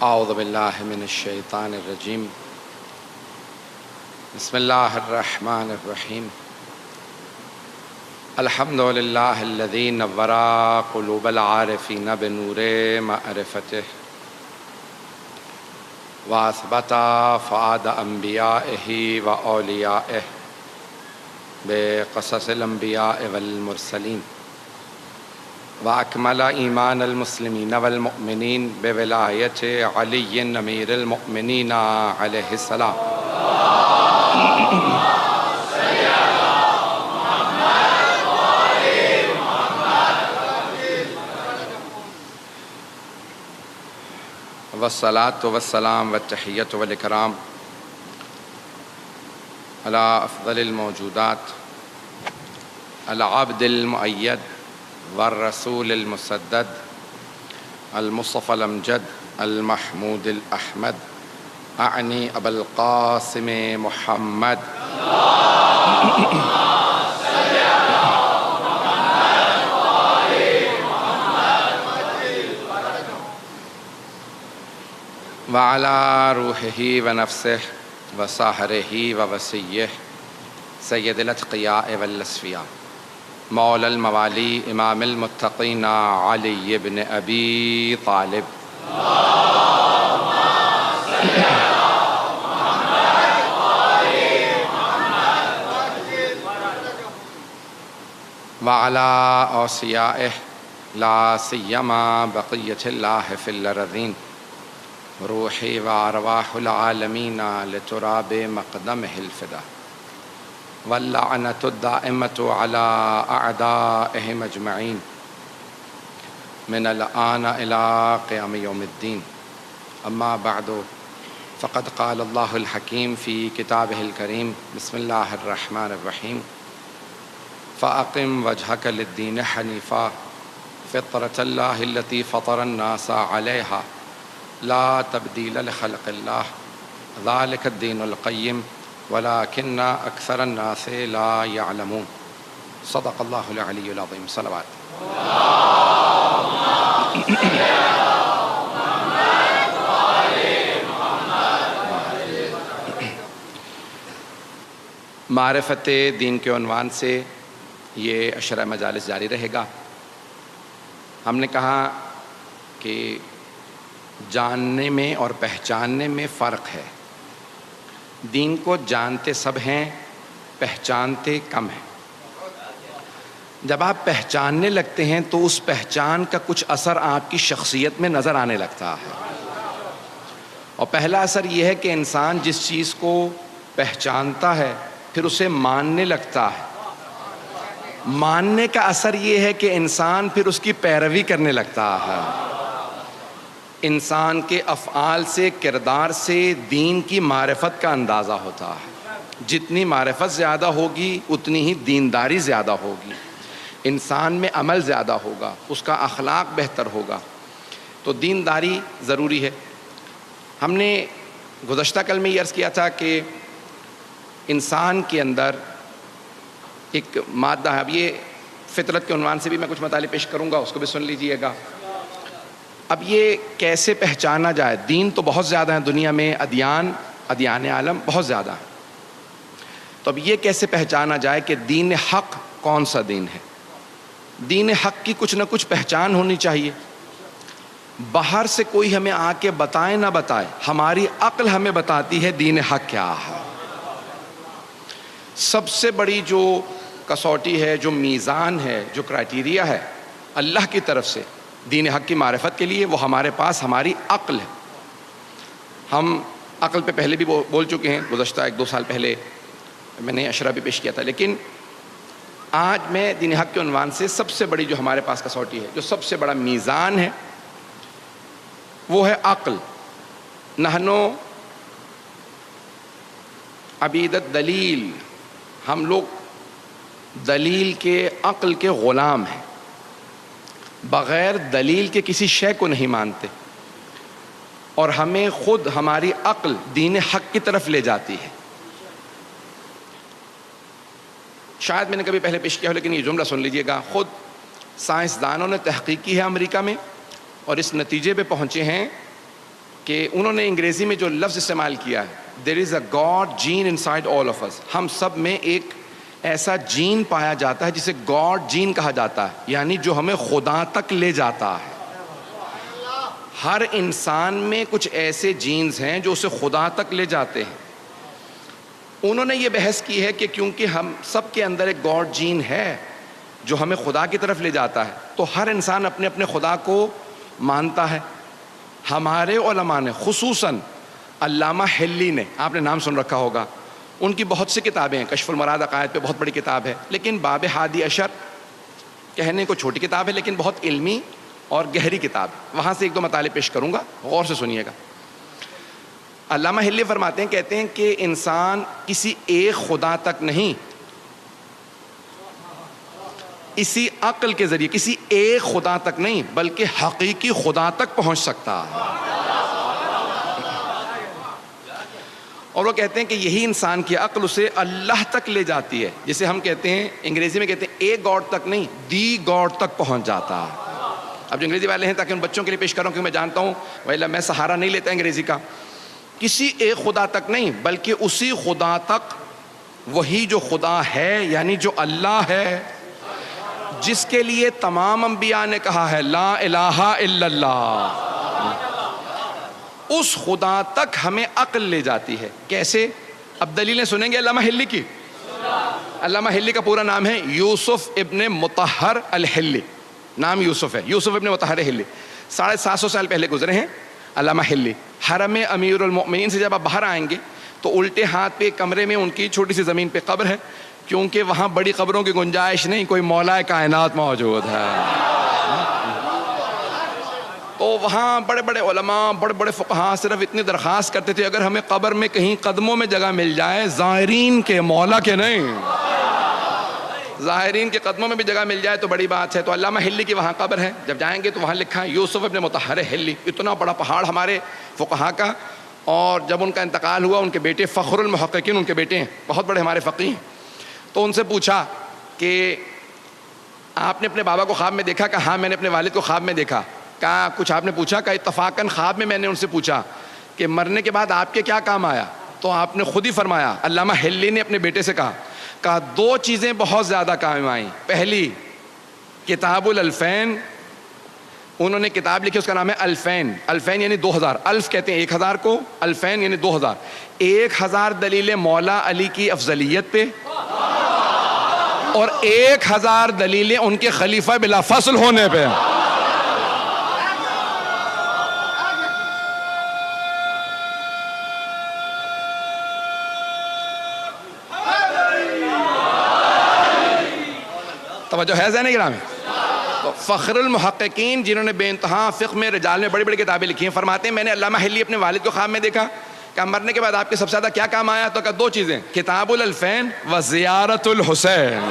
اعوذ باللہ من الشیطان الرجیم بسم اللہ الرحمن الرحیم الحمد للہ الذی نور قلوب العارفین بنور معرفتہ واثبت فؤاد انبیائہ واولیائہ بقصص الانبیاء والمرسلین وأكمل إيمان المسلمين والمؤمنين بولاية علي أمير المؤمنين عليه السلام والصلاة والسلام والتحية والإكرام على أفضل الموجودات العبد المؤيد والرسول المسدد المصطفى الأمجد المحمود الأحمد أعني أبا القاسم محمد وعلى روحه ونفسه وساهره ووصيه سيد الأتقياء والأصفياء مولا الموالی امام المتقین علی بن ابی طالب وعلی اوصیائہ لا سیما بقیۃ اللہ فی الارضین روحی وارواح العالمین لتراب مقدمہ الفدا واللعنة الدائمة على أعدائهم أجمعين من الآن إلى قيام يوم الدين أما بعد فقد قال الله الحكيم في كتابه الكريم بسم الله الرحمن الرحيم فأقم وجهك للدين حنيفا فطرة الله التي فطر الناس عليها لا تبديل لخلق الله ذلك الدين القيم ولكن أكثر الناس لا يعلمون صدق الله العلي العظيم صلوات معرفت دین کے عنوان سے یہ عشرہ مجالس جاری رہے گا۔ ہم نے کہا کہ جاننے میں اور پہچاننے میں فرق ہے۔ دین کو جانتے سب ہیں، پہچانتے کم ہیں۔ جب آپ پہچاننے لگتے ہیں تو اس پہچان کا کچھ اثر آپ کی شخصیت میں نظر آنے لگتا ہے، اور پہلا اثر یہ ہے کہ انسان جس چیز کو پہچانتا ہے پھر اسے ماننے لگتا ہے۔ ماننے کا اثر یہ ہے کہ انسان پھر اس کی پیروی کرنے لگتا ہے۔ انسان کے افعال سے، کردار سے دین کی معرفت کا اندازہ ہوتا ہے۔ جتنی معرفت زیادہ ہوگی اتنی ہی دینداری زیادہ ہوگی، انسان میں عمل زیادہ ہوگا، اس کا اخلاق بہتر ہوگا۔ تو دینداری ضروری ہے۔ ہم نے گزشتہ کل میں یہ عرض کیا تھا کہ انسان کے اندر ایک مادہ ہے۔ اب یہ فطرت کے عنوان سے بھی میں کچھ مطالب پیش کروں گا، اس کو بھی سن لیجئے گا۔ اب یہ کیسے پہچانا جائے؟ دین تو بہت زیادہ ہیں دنیا میں، ادیان عالم بہت زیادہ ہیں، تو اب یہ کیسے پہچانا جائے کہ دین حق کون سا دین ہے؟ دین حق کی کچھ نہ کچھ پہچان ہونی چاہیے۔ باہر سے کوئی ہمیں آ کے بتائے نہ بتائے، ہماری عقل ہمیں بتاتی ہے دین حق کیا ہے۔ سب سے بڑی جو کسوٹی ہے، جو میزان ہے، جو کرائٹیریا ہے اللہ کی طرف سے دین حق کی معرفت کے لیے، وہ ہمارے پاس ہماری عقل ہے۔ ہم عقل پہ پہلے بھی بول چکے ہیں، گزشتہ 1-2 سال پہلے میں نے عشرہ بھی پیش کیا تھا، لیکن آج میں دین حق کے عنوان سے سب سے بڑی جو ہمارے پاس کسوٹی ہے، جو سب سے بڑا میزان ہے، وہ ہے عقل۔ نحنو عبید الدلیل، ہم لوگ دلیل کے، عقل کے غلام ہیں، بغیر دلیل کے کسی شے کو نہیں مانتے، اور ہمیں خود ہماری عقل دین حق کی طرف لے جاتی ہے۔ شاید میں نے کبھی پہلے پیش کیا ہو، لیکن یہ جملہ سن لیجئے گا۔ خود سائنسدانوں نے تحقیق کی ہے امریکہ میں، اور اس نتیجے پہ پہنچے ہیں کہ انہوں نے انگریزی میں جو لفظ استعمال کیا ہے there is a God gene inside all of us, ہم سب میں ایک ایسا جین پایا جاتا ہے جسے گاڈ جین کہا جاتا ہے، یعنی جو ہمیں خدا تک لے جاتا ہے. ہر انسان میں کچھ ایسے جینز ہیں جو اسے خدا تک لے جاتے ہیں. انہوں نے یہ بحث کی ہے کہ کیونکہ ہم سب کے اندر ایک گاڈ جین ہے جو ہمیں خدا کی طرف لے جاتا ہے، تو ہر انسان اپنے اپنے خدا کو مانتا ہے. ہمارے علماء نے خصوصاً علامہ حلی نے، آپ نے نام سن رکھا ہوگا، ان کی بہت سی کتابیں ہیں. کشف المراد عقائد پہ بہت بڑی کتاب ہے، لیکن باب ہادی اشر کہنے کو چھوٹی کتاب ہے لیکن بہت علمی اور گہری کتاب ہے. وہاں سے ایک دو مطالب پیش کروں گا، غور سے سنیے گا. علامہ حلی فرماتے ہیں، کہتے ہیں کہ انسان کسی ایک خدا تک نہیں، اسی عقل کے ذریعے کسی ایک خدا تک نہیں بلکہ حقیقی خدا تک پہنچ سکتا ہے. اور وہ کہتے ہیں کہ یہی انسان کی عقل اسے اللہ تک لے جاتی ہے، جسے ہم کہتے ہیں انگریزی میں کہتے ہیں ایک گاڈ تک نہیں، دی گاڈ تک پہنچ جاتا ہے. اب جو انگریزی والے ہیں تاکہ ان بچوں کے لیے پیش کروں کیونکہ میں جانتا ہوں ویلا میں سہارا نہیں لیتا انگریزی کا. کسی ایک خدا تک نہیں بلکہ اسی خدا تک، وہی جو خدا ہے یعنی جو اللہ ہے، جس کے لیے تمام انبیاء نے کہا ہے لا الہ الا اللہ، اس خدا تک ہمیں عقل لے جاتی ہے. کیسے؟ اب دلیلیں سنیں گے علامہ حلی کی. علامہ حلی کا پورا نام ہے یوسف ابن مطہر الحلی، نام یوسف ہے، یوسف ابن مطہر حلی. 750 سال پہلے گزرے ہیں علامہ حلی. حرم امیر المؤمنین سے جب آپ باہر آئیں گے تو الٹے ہاتھ پہ ایک کمرے میں ان کی چھوٹی سی زمین پہ قبر ہے، کیونکہ وہاں بڑی قبروں کی گنجائش نہیں، کوئی مولا کائنات موجود ہے. تو وہاں بڑے بڑے علماء، بڑے بڑے فقہاء صرف اتنی درخواست کرتے تھے اگر ہمیں قبر میں کہیں قدموں میں جگہ مل جائے، زائرین کے، مولا کے نہیں، زائرین کے قدموں میں بھی جگہ مل جائے تو بڑی بات ہے. تو علامہ حلی کی وہاں قبر ہے، جب جائیں گے تو وہاں لکھا ہے یوسف ابن مطہر حلی. اتنا بڑا پہاڑ ہمارے فقہاء کا. اور جب ان کا انتقال ہوا، ان کے بیٹے فخر المحققین ان کے بیٹے ہیں، بہت بڑے ہمارے فقیہ ہیں. تو ان سے پوچھا کہ آپ نے اپنے بابا کو خواب میں دیکھا؟ کہا ہاں میں نے اپنے والد کو خواب میں دیکھا. کہا کچھ آپ نے پوچھا؟ کہا اتفاقاً خواب میں نے ان سے پوچھا کہ مرنے کے بعد آپ کے کیا کام آیا؟ تو آپ نے خود ہی فرمایا، علامہ حلی نے اپنے بیٹے سے کہا دو چیزیں بہت زیادہ کام آئیں. پہلی کتاب الالفین، انہوں نے کتاب لکھی، اس کا نام ہے الفین. الفین یعنی 2000، الف کہتے ہیں 1000 کو، الفین یعنی 2000. 1000 دلیلیں مولا علی کی افضلیت پہ اور 1000 دلیلیں ان کے خلیفہ بلا فصل ہونے پہ. توجہ ہے ذہن گرامی. تو فخر المحققین جنہوں نے بے انتہا فقہ میں، رجال میں بڑی بڑی کتابیں لکھی ہیں، فرماتے ہیں میں نے علامہ حلی اپنے والد کو خواب میں دیکھا. کہ مرنے کے بعد آپ کے سب سے زیادہ کیا کام آیا؟ تو کہا دو چیزیں، کتاب الالفین و زیارت الحسین.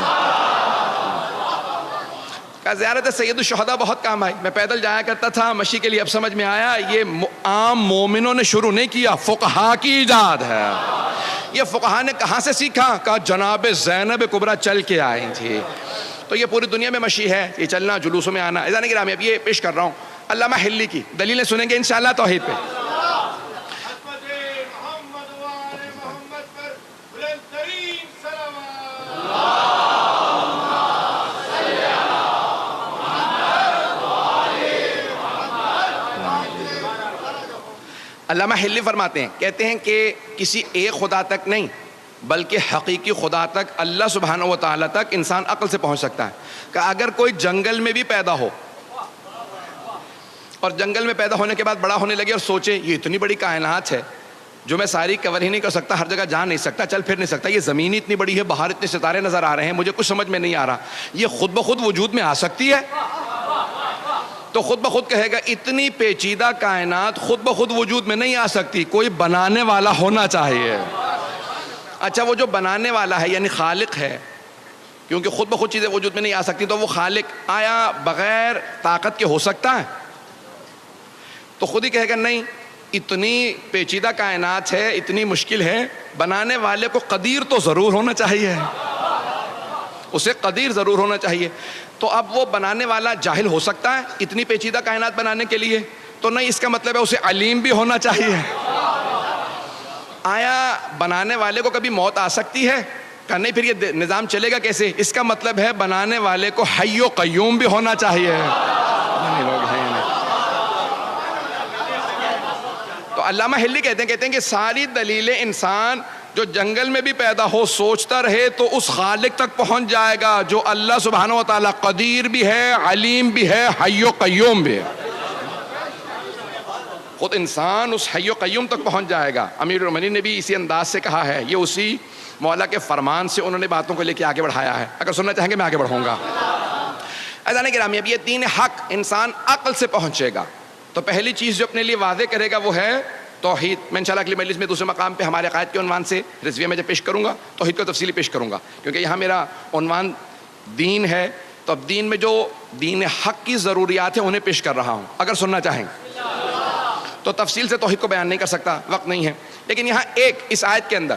کہا زیارت سید الشہداء بہت کام آئی، میں پیدل جایا کرتا تھا مشی کے لیے. اب سمجھ میں آیا یہ عام مومنوں نے شروع نہیں کیا، فقہاء کی ایجاد ہے. یہ فقہاء نے کہاں سے سیکھا؟ کہا جناب زینب کبریٰ چل کے آئی تھی. تو یہ پوری دنیا میں مشی ہے، یہ چلنا، جلوسوں میں آنا. اذان گرامی اب یہ پیش کر رہا ہوں علامہ حلی کی دلیلیں سنیں گے انشاءاللہ توحید پہ. علامہ حلی فرماتے ہیں، کہتے ہیں کہ کسی ایک خدا تک نہیں بلکہ حقیقی خدا تک، اللہ سبحانہ و تعالیٰ تک انسان عقل سے پہنچ سکتا ہے. کہ اگر کوئی جنگل میں بھی پیدا ہو اور جنگل میں پیدا ہونے کے بعد بڑا ہونے لگے اور سوچے یہ اتنی بڑی کائنات ہے جو میں ساری کور ہی نہیں کر سکتا، ہر جگہ جا نہیں سکتا، چل پھر نہیں سکتا، یہ زمین اتنی بڑی ہے، باہر اتنے ستارے نظر آ رہے ہیں، مجھے کچھ سمجھ میں نہیں آ رہا، یہ خود بخود وجود میں آ سکتی ہے؟ تو خود بخود کہے گا اتنی پیچیدہ کائنات خود بخود وجود میں نہیں آ سکتی، کوئی بنانے والا ہونا چاہیے. اچھا وہ جو بنانے والا ہے یعنی خالق ہے، کیونکہ خود بخود چیزیں وجود میں نہیں آ سکتی، تو وہ خالق آیا بغیر طاقت کے ہو سکتا ہے؟ تو خود ہی کہے گا نہیں، اتنی پیچیدہ کائنات ہے، اتنی مشکل ہے، بنانے والے کو قدیر تو ضرور ہونا چاہیے، اسے قدیر ضرور ہونا چاہیے. تو اب وہ بنانے والا جاہل ہو سکتا ہے اتنی پیچیدہ کائنات بنانے کے لیے؟ تو نہیں اس کا مطلب ہے اسے علیم بھی ہونا چاہیے. آیا بنانے والے کو کبھی موت آ سکتی ہے؟ کہ نہیں پھر یہ نظام چلے گا کیسے؟ اس کا مطلب ہے بنانے والے کو حی و قیوم بھی ہونا چاہیے. لوگ ہیں تو علامہ ہلی کہتے ہیں کہ ساری دلیلیں انسان جو جنگل میں بھی پیدا ہو سوچتا رہے تو اس خالق تک پہنچ جائے گا جو اللہ سبحانہ و تعالیٰ قدیر بھی ہے، علیم بھی ہے، حی و قیوم بھی ہے. خود انسان اس حی و قیوم تک پہنچ جائے گا. امیر المومنین نے بھی اسی انداز سے کہا ہے، یہ اسی مولا کے فرمان سے انہوں نے باتوں کو لے کے آگے بڑھایا ہے. اگر سننا چاہیں گے میں آگے بڑھوں گا. عزیزان گرامی، اب یہ دین حق انسان عقل سے پہنچے گا تو پہلی چیز جو اپنے لیے واضح کرے گا وہ ہے توحید. میں انشاءاللہ اگلی مجلس میں دوسرے مقام پہ ہمارے عقائد کے عنوان سے رضویہ میں جب پیش کروں گا توحید کو تفصیلی پیش کروں گا، کیونکہ یہاں میرا عنوان دین ہے. تو اب دین میں جو دین حق کی ضروریات ہیں انہیں پیش کر رہا ہوں. اگر سننا چاہیں تو تفصیل سے توحید کو بیان نہیں کر سکتا، وقت نہیں ہے. لیکن یہاں ایک اس آیت کے اندر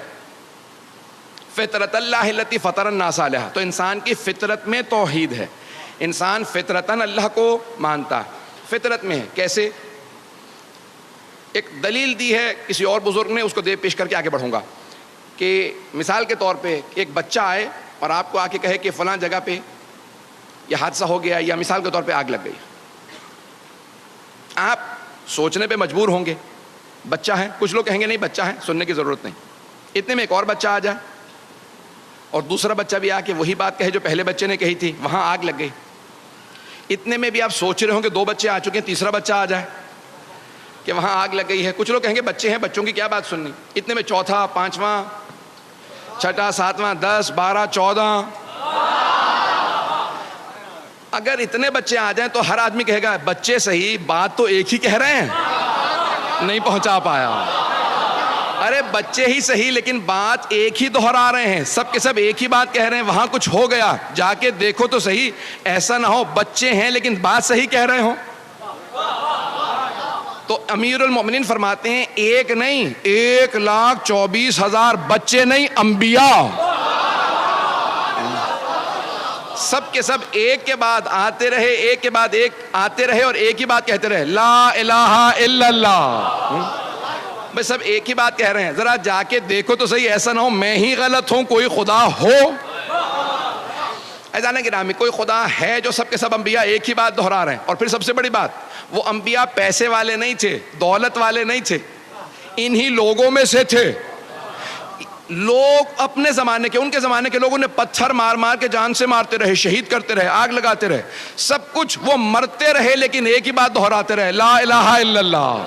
فطرت اللہ التی فطر الناس علیہا، تو انسان کی فطرت میں توحید ہے. انسان فطرتاً اللہ کو مانتا ہے. فطرت میں ہے کیسے؟ ایک دلیل دی ہے کسی اور بزرگ نے، اس کو دے پیش کر کے آگے بڑھوں گا. کہ مثال کے طور پہ ایک بچہ آئے اور آپ کو آ کے کہے کہ فلاں جگہ پہ یہ حادثہ ہو گیا، یا مثال کے طور پہ آگ لگ گئی. آپ سوچنے پہ مجبور ہوں گے، بچہ ہے. کچھ لوگ کہیں گے نہیں بچہ ہے، سننے کی ضرورت نہیں. اتنے میں ایک اور بچہ آ جائے اور دوسرا بچہ بھی آ کے وہی بات کہے جو پہلے بچے نے کہی تھی، وہاں آگ لگ گئی. اتنے میں بھی آپ سوچ رہے ہوں کہ 2 بچے آ چکے ہیں، تیسرا بچہ آ جائے کہ وہاں آگ لگ گئی ہے. کچھ لوگ کہیں گے بچے ہیں، بچوں کی کیا بات سننی. اتنے میں چوتھا، پانچواں، چھٹا، ساتواں، 10، 12، 14. اگر اتنے بچے آ جائیں تو ہر آدمی کہے گا بچے صحیح، بات تو ایک ہی کہہ رہے ہیں، نہیں پہنچا پایا. ارے بچے ہی صحیح لیکن بات ایک ہی دہرا رہے ہیں، سب کے سب ایک ہی بات کہہ رہے ہیں. وہاں کچھ ہو گیا، جا کے دیکھو تو صحیح. ایسا نہ ہو بچے ہیں لیکن بات صحیح کہہ رہے ہوں. تو امیر المومنین فرماتے ہیں ایک نہیں، 1,24,000 بچے نہیں، انبیاء سب کے سب ایک کے بعد آتے رہے، ایک کے بعد ایک آتے رہے اور ایک ہی بات کہتے رہے، لا الہ الا اللہ. بس سب ایک ہی بات کہہ رہے ہیں. ذرا جا کے دیکھو تو صحیح، ایسا نہ ہو میں ہی غلط ہوں، کوئی خدا ہو. عزیزان گرامی، کوئی خدا ہے جو سب کے سب انبیاء ایک ہی بات دہرا رہے ہیں. اور پھر سب سے بڑی بات، وہ انبیاء پیسے والے نہیں تھے، دولت والے نہیں تھے، انہی لوگوں میں سے تھے. لوگ اپنے زمانے کے، ان کے زمانے کے لوگوں نے پتھر مار مار کے جان سے مارتے رہے، شہید کرتے رہے، آگ لگاتے رہے، سب کچھ وہ مرتے رہے لیکن ایک ہی بات دہراتے رہے، لا الہ الا اللہ.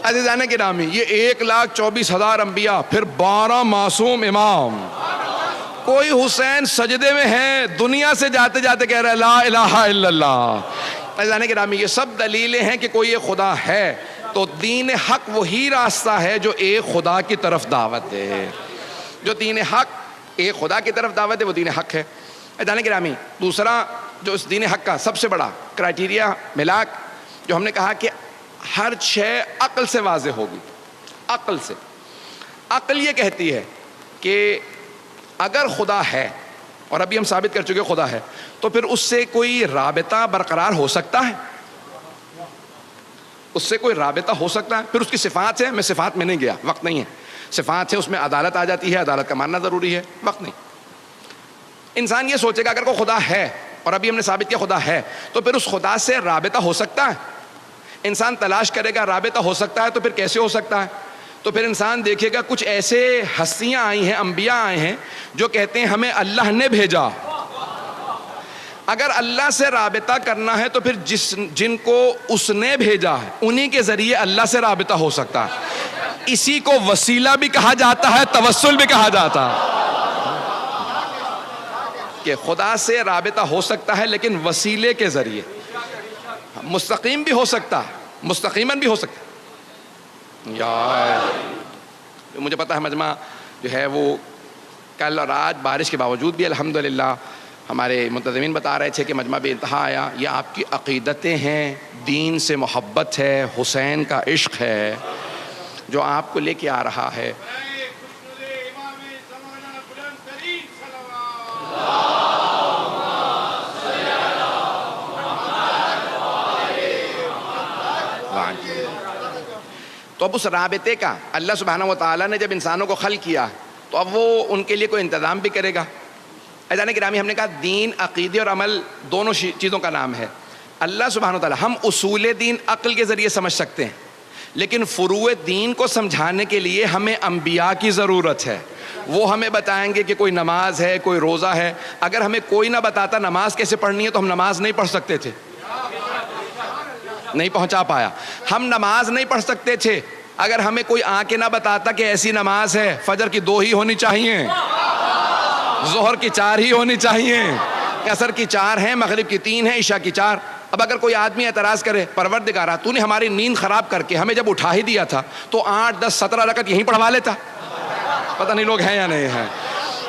عزیزان گرامی، یہ 1,24,000 انبیاء، پھر 12 معصوم امام. کوئی حسین سجدے میں ہے، دنیا سے جاتے جاتے کہہ رہا ہے لا الہ الا اللہ. عزیزان گرامی، یہ سب دلیلیں ہیں کہ کوئی ایک خدا ہے. تو دین حق وہی راستہ ہے جو ایک خدا کی طرف دعوت ہے. جو دین حق ایک خدا کی طرف دعوت ہے وہ دین حق ہے. عزیزان گرامی، دوسرا جو اس دین حق کا سب سے بڑا کرائٹیریا ملاک، جو ہم نے کہا کہ ہر شے عقل سے واضح ہوگی. عقل سے، عقل یہ کہتی ہے کہ اگر خدا ہے، اور ابھی ہم ثابت کر چکے خدا ہے، تو پھر اس سے کوئی رابطہ برقرار ہو سکتا ہے؟ اس سے کوئی رابطہ ہو سکتا ہے؟ پھر اس کی صفات ہے، میں صفات میں نہیں گیا، وقت نہیں ہے. صفات ہے، اس میں عدالت آ جاتی ہے، عدالت کا ماننا ضروری ہے، وقت نہیں. انسان یہ سوچے گا اگر کوئی خدا ہے، اور ابھی ہم نے ثابت کیا خدا ہے، تو پھر اس خدا سے رابطہ ہو سکتا ہے. انسان تلاش کرے گا رابطہ ہو سکتا ہے، تو پھر کیسے ہو سکتا ہے؟ تو پھر انسان دیکھے گا کچھ ایسے ہستیاں آئی ہیں، انبیاء آئے ہیں جو کہتے ہیں ہمیں اللہ نے بھیجا. اگر اللہ سے رابطہ کرنا ہے تو پھر جن کو اس نے بھیجا ہے انہی کے ذریعے اللہ سے رابطہ ہو سکتا ہے. اسی کو وسیلہ بھی کہا جاتا ہے، توسل بھی کہا جاتا ہے. کہ خدا سے رابطہ ہو سکتا ہے لیکن وسیلے کے ذریعے. مستقیم بھی ہو سکتا ہے، مستقیماً بھی ہو سکتا ہے. یار مجھے پتا ہے مجمع جو ہے وہ کل اور آج بارش کے باوجود بھی الحمدللہ ہمارے منتظمین بتا رہے تھے کہ مجمع بے انتہا آیا. یہ آپ کی عقیدتیں ہیں، دین سے محبت ہے، حسین کا عشق ہے جو آپ کو لے کے آ رہا ہے. تو اب اس رابطے کا اللہ سبحانہ و تعالیٰ نے جب انسانوں کو خلق کیا تو اب وہ ان کے لیے کوئی انتظام بھی کرے گا. عزیزان گرامی، ہم نے کہا دین، عقیدے اور عمل دونوں چیزوں کا نام ہے. اللہ سبحانہ و تعالیٰ، ہم اصول دین عقل کے ذریعے سمجھ سکتے ہیں، لیکن فروع دین کو سمجھانے کے لیے ہمیں انبیاء کی ضرورت ہے. وہ ہمیں بتائیں گے کہ کوئی نماز ہے، کوئی روزہ ہے. اگر ہمیں کوئی نہ بتاتا نماز کیسے پڑھنی ہے تو ہم نماز نہیں پڑھ سکتے تھے. نہیں پہنچا پایا. ہم نماز نہیں پڑھ سکتے تھے اگر ہمیں کوئی آ کے نہ بتاتا کہ ایسی نماز ہے، فجر کی 2 ہی ہونی چاہیے، ظہر کی 4 ہی ہونی چاہیے، عصر کی 4 ہیں، مغرب کی 3 ہیں، عشاء کی 4. اب اگر کوئی آدمی اعتراض کرے، پروردگارا تو نے ہماری نیند خراب کر کے ہمیں جب اٹھا ہی دیا تھا تو 8 10 17 رکعت یہیں پڑھوا لیتا. پتہ نہیں لوگ ہیں یا نہیں ہیں.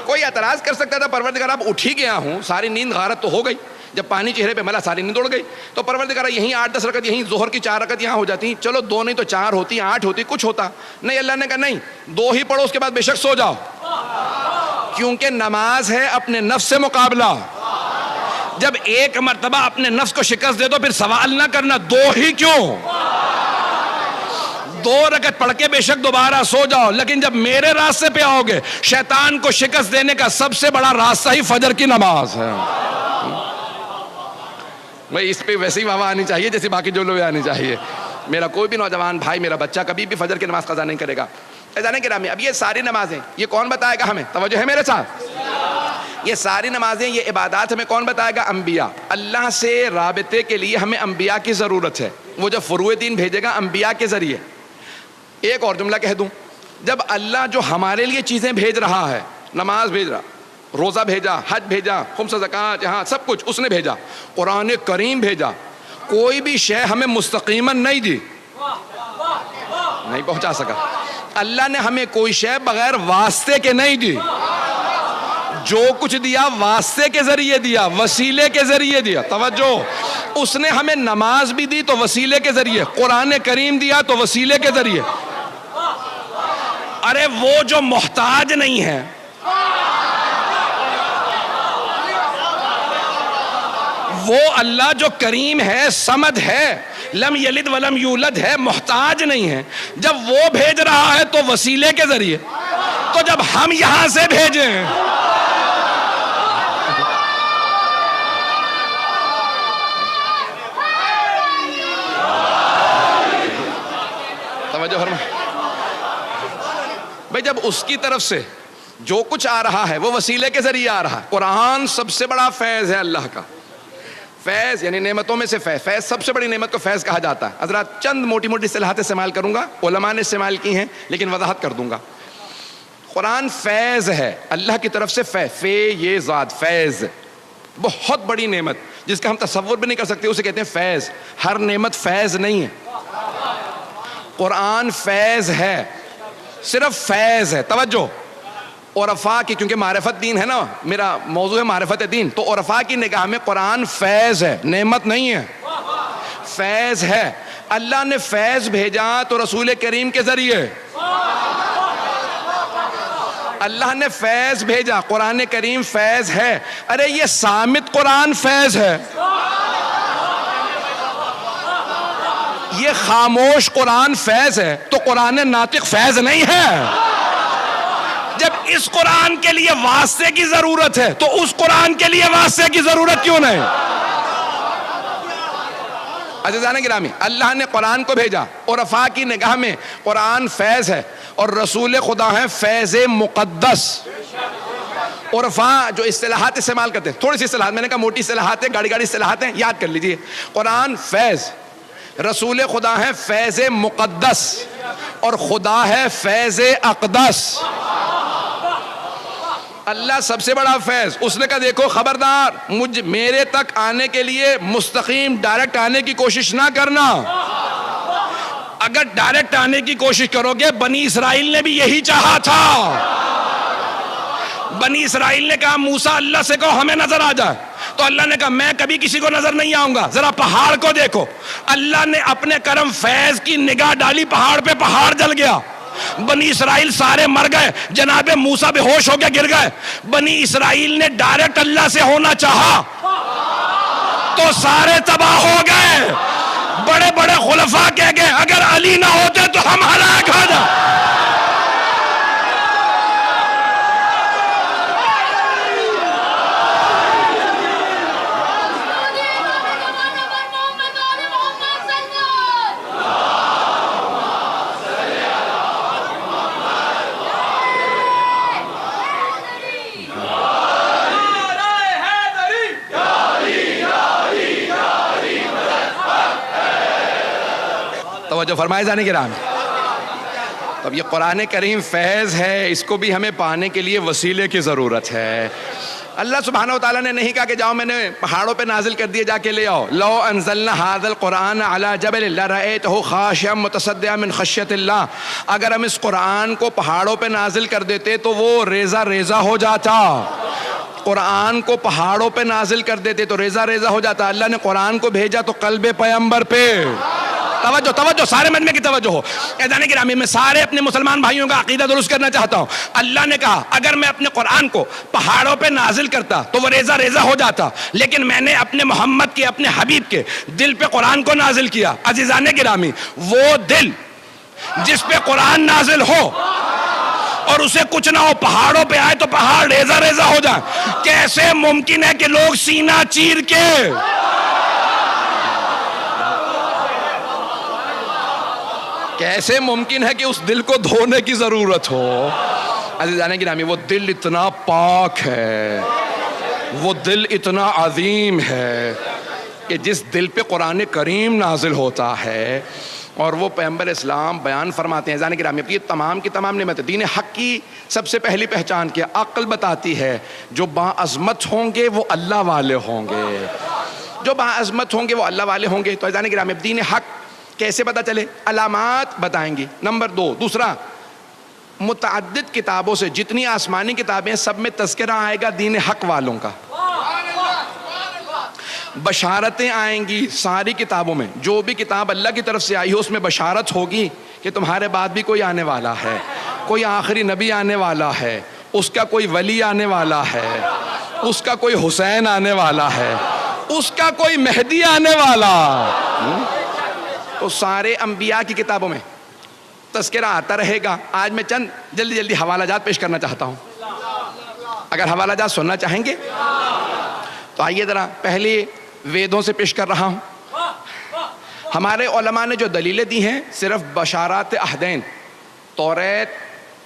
کوئی اعتراض کر سکتا تھا، پروردگارا اب اٹھ ہی گیا ہوں، ساری نیند غارت تو ہو گئی، جب پانی چہرے پہ ملا ساری نیند اڑ گئی، تو پروردگارا یہیں 8 10 رکعت، یہیں ظہر کی 4 رکعت یہاں ہو جاتی، چلو 2 نہیں تو 4 ہوتی، 8 ہوتی، کچھ ہوتا. نہیں، اللہ نے کہا نہیں، 2 ہی پڑھو، اس کے بعد بے شک سو جاؤ. کیونکہ نماز ہے اپنے نفس سے مقابلہ. جب ایک مرتبہ اپنے نفس کو شکست دے دو پھر سوال نہ کرنا 2 ہی کیوں، 2 رکعت پڑھ کے بے شک دوبارہ سو جاؤ. لیکن جب میرے راستے پہ آؤ گے، شیطان کو شکست دینے کا سب سے بڑا راستہ ہی فجر کی نماز ہے. بھائی اس پہ ویسے ہی واہ آنی چاہیے جیسے باقی جو لوگ آنی چاہیے. میرا کوئی بھی نوجوان بھائی، میرا بچہ کبھی بھی فجر کی نماز قضا نہیں کرے گا. عزیزان گرامی، اب یہ ساری نمازیں یہ کون بتائے گا ہمیں؟ توجہ ہے میرے ساتھ. یہ ساری نمازیں، یہ عبادات ہمیں کون بتائے گا؟ انبیاء. اللہ سے رابطے کے لیے ہمیں انبیاء کی ضرورت ہے. وہ جب فروع دین بھیجے گا انبیاء کے ذریعے. ایک اور جملہ کہہ دوں، جب اللہ جو ہمارے لیے چیزیں بھیج رہا ہے، نماز بھیج رہا، روزہ بھیجا، حج بھیجا، خمس زکوٰۃ، یہاں سب کچھ اس نے بھیجا، قرآن کریم بھیجا، کوئی بھی شے ہمیں مستقیماً نہیں دی، نہیں پہنچا سکا. اللہ نے ہمیں کوئی شے بغیر واسطے کے نہیں دی. جو کچھ دیا واسطے کے ذریعے دیا، وسیلے کے ذریعے دیا. توجہ، اس نے ہمیں نماز بھی دی تو وسیلے کے ذریعے، قرآن کریم دیا تو وسیلے کے ذریعے. ارے وہ جو محتاج نہیں ہے، وہ اللہ جو کریم ہے، صمد ہے، لم یلد ولم یولد ہے، محتاج نہیں ہے، جب وہ بھیج رہا ہے تو وسیلے کے ذریعے. تو جب ہم یہاں سے بھیجیں، بھائی جب اس کی طرف سے جو کچھ آ رہا ہے وہ وسیلے کے ذریعے آ رہا ہے. قرآن سب سے بڑا فیض ہے اللہ کا. فیض یعنی نعمتوں میں سے فیض. فیض سب سے بڑی نعمت کو فیض کہا جاتا ہے. حضرات چند موٹی موٹی اصطلاحات استعمال کروں گا، علماء نے استعمال کی ہیں لیکن وضاحت کر دوں گا. قرآن فیض ہے اللہ کی طرف سے. فے یہ ذات، فیض بہت بڑی نعمت جس کا ہم تصور بھی نہیں کر سکتے، اسے کہتے ہیں فیض. ہر نعمت فیض نہیں ہے. قرآن فیض ہے، صرف فیض ہے. توجہ، عرفاء کی، کیونکہ معرفت دین ہے نا، میرا موضوع ہے معرفت دین، تو عرفاء کی نگاہ میں قرآن فیض ہے، نعمت نہیں ہے، فیض ہے. اللہ نے فیض بھیجا تو رسول کریم کے ذریعے. اللہ نے فیض بھیجا، قرآن کریم فیض ہے. ارے یہ صامت قرآن فیض ہے، یہ خاموش قرآن فیض ہے، تو قرآن ناطق فیض نہیں ہے. جب اس قرآن کے لیے واسطے کی ضرورت ہے تو اس قرآن کے لیے واسطے کی ضرورت کیوں نہیں؟ عزیزان گرامی، اللہ نے قرآن کو بھیجا، عرفاء کی نگاہ میں قرآن فیض ہے اور رسول خدا ہے فیض مقدس. عرفاء جو اصطلاحات استعمال کرتے ہیں، تھوڑی سی اصطلاحات، میں نے کہا موٹی اصطلاحات ہیں، گاڑی اصطلاحات ہیں، یاد کر لیجئے. قرآن فیض، رسول خدا ہے فیض مقدس، اور خدا ہے فیض اقدس. اللہ سب سے بڑا فیض. اس نے کہا دیکھو خبردار، میرے تک آنے کے لیے مستقیم ڈائریکٹ آنے کی کوشش نہ کرنا. اگر ڈائریکٹ آنے کی کوشش کرو گے، بنی اسرائیل نے بھی یہی چاہا تھا. بنی اسرائیل نے کہا موسیٰ اللہ سے کہو ہمیں نظر آ جائے، تو اللہ نے کہا میں کبھی کسی کو نظر نہیں آؤں گا، ذرا پہاڑ کو دیکھو. اللہ نے اپنے کرم فیض کی نگاہ ڈالی پہاڑ پہ، پہاڑ جل گیا. بنی اسرائیل سارے مر گئے، جناب موسیٰ بے ہوش ہو کے گر گئے. بنی اسرائیل نے ڈائریکٹ اللہ سے ہونا چاہا تو سارے تباہ ہو گئے. بڑے بڑے خلفاء کہہ گئے اگر علی نہ ہوتے تو ہم ہلاک توجہ فرمائے جانے کے رام. اب یہ قرآن کریم فیض ہے, اس کو بھی ہمیں پانے کے لیے وسیلے کی ضرورت ہے. اللہ سبحانہ و تعالیٰ نے نہیں کہا کہ جاؤ میں نے پہاڑوں پہ نازل کر دیے جا کے لے آؤ. لو انزلنا هذا القرآن على جبل لرأيته خاشعا متصدعا من خشیۃ اللہ. اگر ہم اس قرآن کو پہاڑوں پہ نازل کر دیتے تو وہ ریزہ ریزہ ہو جاتا. قرآن کو پہاڑوں پہ نازل کر دیتے تو ریزہ ریزہ ہو جاتا. اللہ نے قرآن کو بھیجا تو قلب پیغمبر پہ. توجہ توجہ, سارے مجمع کی توجہ ہو. اذان گرامی, میں سارے اپنے مسلمان بھائیوں کا عقیدہ درست کرنا چاہتا ہوں. اللہ نے کہا اگر میں اپنے قرآن کو پہاڑوں پہ نازل کرتا تو وہ ریزہ ریزہ ہو جاتا, لیکن میں نے اپنے محمد کے, اپنے حبیب کے دل پہ قرآن کو نازل کیا. عزیزان گرامی, وہ دل جس پہ قرآن نازل ہو اور اسے کچھ نہ ہو, پہاڑوں پہ آئے تو پہاڑ ریزہ ریزہ ہو جائے. کیسے ممکن ہے کہ لوگ سینہ چیر کے, کیسے ممکن ہے کہ اس دل کو دھونے کی ضرورت ہو؟ عزیزان گرامی, وہ دل اتنا پاک ہے, وہ دل اتنا عظیم ہے کہ جس دل پہ قرآن کریم نازل ہوتا ہے اور وہ پیغمبر اسلام بیان فرماتے ہیں. عزیزان گرامی, یہ تمام کی تمام نعمت. دین حق کی سب سے پہلی پہچان کیا؟ عقل بتاتی ہے جو باعظمت ہوں گے وہ اللہ والے ہوں گے, جو باعظمت ہوں گے وہ اللہ والے ہوں گے. تو عزیزان گرامی, دین حق کیسے پتہ چلے؟ علامات بتائیں گی. نمبر 2. دوسرا, متعدد کتابوں سے, جتنی آسمانی کتابیں ہیں سب میں تذکرہ آئے گا دین حق والوں کا. بشارتیں آئیں گی ساری کتابوں میں. جو بھی کتاب اللہ کی طرف سے آئی ہو اس میں بشارت ہوگی کہ تمہارے بعد بھی کوئی آنے والا ہے, کوئی آخری نبی آنے والا ہے, اس کا کوئی ولی آنے والا ہے, اس کا کوئی حسین آنے والا ہے, اس کا کوئی مہدی آنے والا. تو سارے انبیاء کی کتابوں میں تذکرہ آتا رہے گا. آج میں چند جلدی حوالہ جات پیش کرنا چاہتا ہوں, اگر حوالہ جات سننا چاہیں گے تو آئیے ذرا. پہلے ویدوں سے پیش کر رہا ہوں. ہمارے علماء نے جو دلیلیں دی ہیں صرف بشارات عہدین, توریت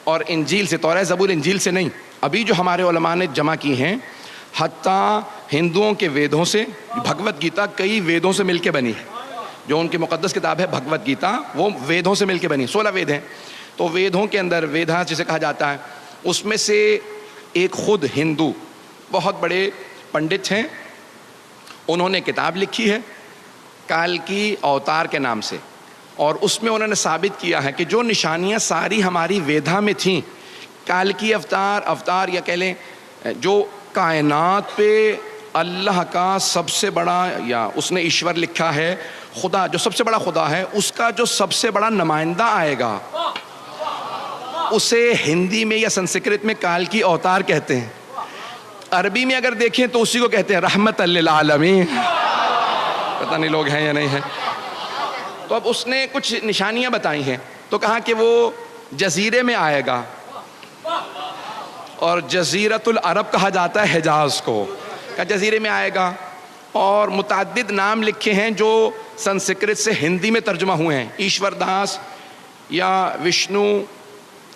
اور انجیل سے, توریت زبور انجیل سے نہیں, ابھی جو ہمارے علماء نے جمع کی ہیں حتیٰ ہندوؤں کے ویدوں سے. بھگوت گیتا کئی ویدوں سے مل کے بنی ہے, جو ان کی مقدس کتاب ہے بھگوت گیتا, وہ ویدوں سے مل کے بنی. 16 وید ہیں. تو ویدوں کے اندر, ویدھا جسے کہا جاتا ہے, اس میں سے ایک خود ہندو بہت بڑے پنڈت ہیں, انہوں نے کتاب لکھی ہے کالکی اوتار کے نام سے, اور اس میں انہوں نے ثابت کیا ہے کہ جو نشانیاں ساری ہماری ویدھا میں تھیں, کالکی اوتار یا کہہ لیں جو کائنات پہ اللہ کا سب سے بڑا, یا اس نے ایشور لکھا ہے خدا, جو سب سے بڑا خدا ہے, اس کا جو سب سے بڑا نمائندہ آئے گا اسے ہندی میں یا سنسکرت میں کالکی اوتار کہتے ہیں. عربی میں اگر دیکھیں تو اسی کو کہتے ہیں رحمت للعالمین. پتہ نہیں لوگ ہیں یا نہیں ہیں. تو اب اس نے کچھ نشانیاں بتائی ہیں, تو کہا کہ وہ جزیرے میں آئے گا, اور جزیرت العرب کہا جاتا ہے حجاز کو, کہ جزیرے میں آئے گا. اور متعدد نام لکھے ہیں جو سنسکرت سے ہندی میں ترجمہ ہوئے ہیں, ایشور داس یا وشنو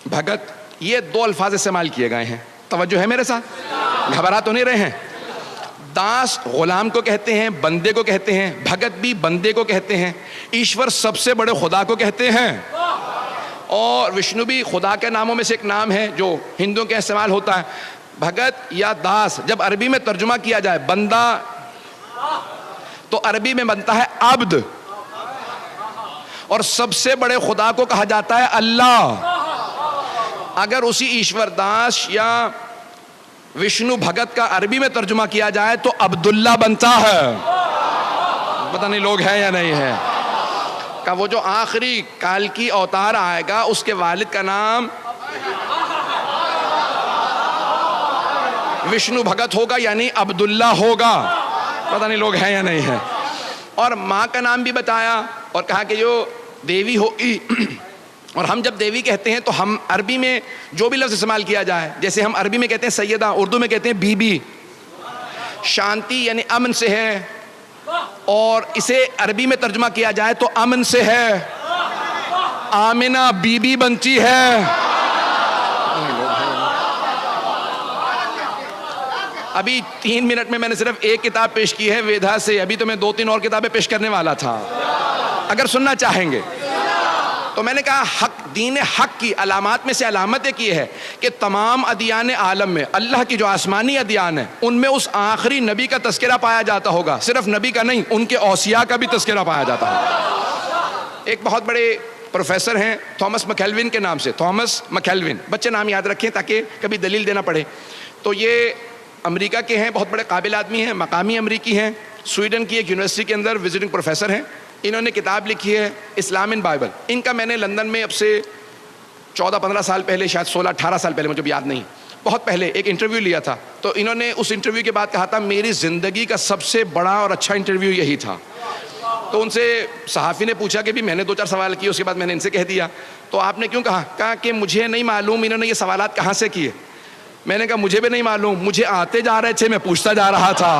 بھگت, یہ 2 الفاظ استعمال کیے گئے ہیں. توجہ ہے میرے ساتھ, گھبرا تو نہیں رہے ہیں؟ داس غلام کو کہتے ہیں, بندے کو کہتے ہیں, بھگت بھی بندے کو کہتے ہیں, ایشور سب سے بڑے خدا کو کہتے ہیں, اور وشنو بھی خدا کے ناموں میں سے ایک نام ہے جو ہندوؤں کے استعمال ہوتا ہے. بھگت یا داس جب عربی میں ترجمہ کیا جائے, بندہ تو عربی میں بنتا ہے عبد, اور سب سے بڑے خدا کو کہا جاتا ہے اللہ. اگر اسی ایشور داس یا وشنو بھگت کا عربی میں ترجمہ کیا جائے تو عبداللہ بنتا ہے. پتہ نہیں لوگ ہیں یا نہیں ہے. کہ وہ جو آخری کالکی اوتار آئے گا اس کے والد کا نام وشنو بھگت ہوگا, یعنی عبداللہ ہوگا. پتہ نہیں لوگ ہیں یا نہیں ہے. اور ماں کا نام بھی بتایا, اور کہا کہ جو دیوی ہوگی, اور ہم جب دیوی کہتے ہیں تو ہم عربی میں جو بھی لفظ استعمال کیا جائے, جیسے ہم عربی میں کہتے ہیں سیدہ, اردو میں کہتے ہیں بی بی. شانتی یعنی امن سے ہے, اور اسے عربی میں ترجمہ کیا جائے تو امن سے ہے. آمنہ بی بی بنتی ہے. ابھی 3 منٹ میں نے صرف ایک کتاب پیش کی ہے ویدھا سے, ابھی تو میں 2-3 اور کتابیں پیش کرنے والا تھا, اگر سننا چاہیں گے. تو میں نے کہا حق دین حق کی علامات میں سے علامت ایک یہ ہے کہ تمام ادیان عالم میں اللہ کی جو آسمانی ادیان ہیں ان میں اس آخری نبی کا تذکرہ پایا جاتا ہوگا، صرف نبی کا نہیں، ان کے اوصیاء کا بھی تذکرہ پایا جاتا ہوگا۔ ایک بہت بڑے پروفیسر ہیں تھامس مکیلوین کے نام سے، تھامس مکیلوین، بچے نام یاد رکھیں تاکہ کبھی دلیل دینا پڑے۔ تو یہ امریکہ کے ہیں، بہت بڑے قابل آدمی ہیں، مقامی امریکی ہیں، سویڈن کی ایک یونیورسٹی کے اندر وزٹنگ پروفیسر ہیں۔ انہوں نے کتاب لکھی ہے اسلام ان بائبل۔ ان کا میں نے لندن میں اب سے 14-15 سال پہلے، شاید 16-18 سال پہلے، مجھے بھی یاد نہیں، بہت پہلے ایک انٹرویو لیا تھا۔ تو انہوں نے اس انٹرویو کے بعد کہا تھا میری زندگی کا سب سے بڑا اور اچھا انٹرویو یہی تھا۔ تو ان سے صحافی نے پوچھا کہ بھی میں نے 2-4 سوال کیے، اس کے بعد میں نے ان سے کہہ دیا تو آپ نے کیوں کہا؟ کہا کہ مجھے نہیں معلوم انہوں نے یہ سوالات کہاں سے کیے۔ میں نے کہا مجھے بھی نہیں معلوم، مجھے آتے جا رہے تھے، میں پوچھتا جا رہا تھا۔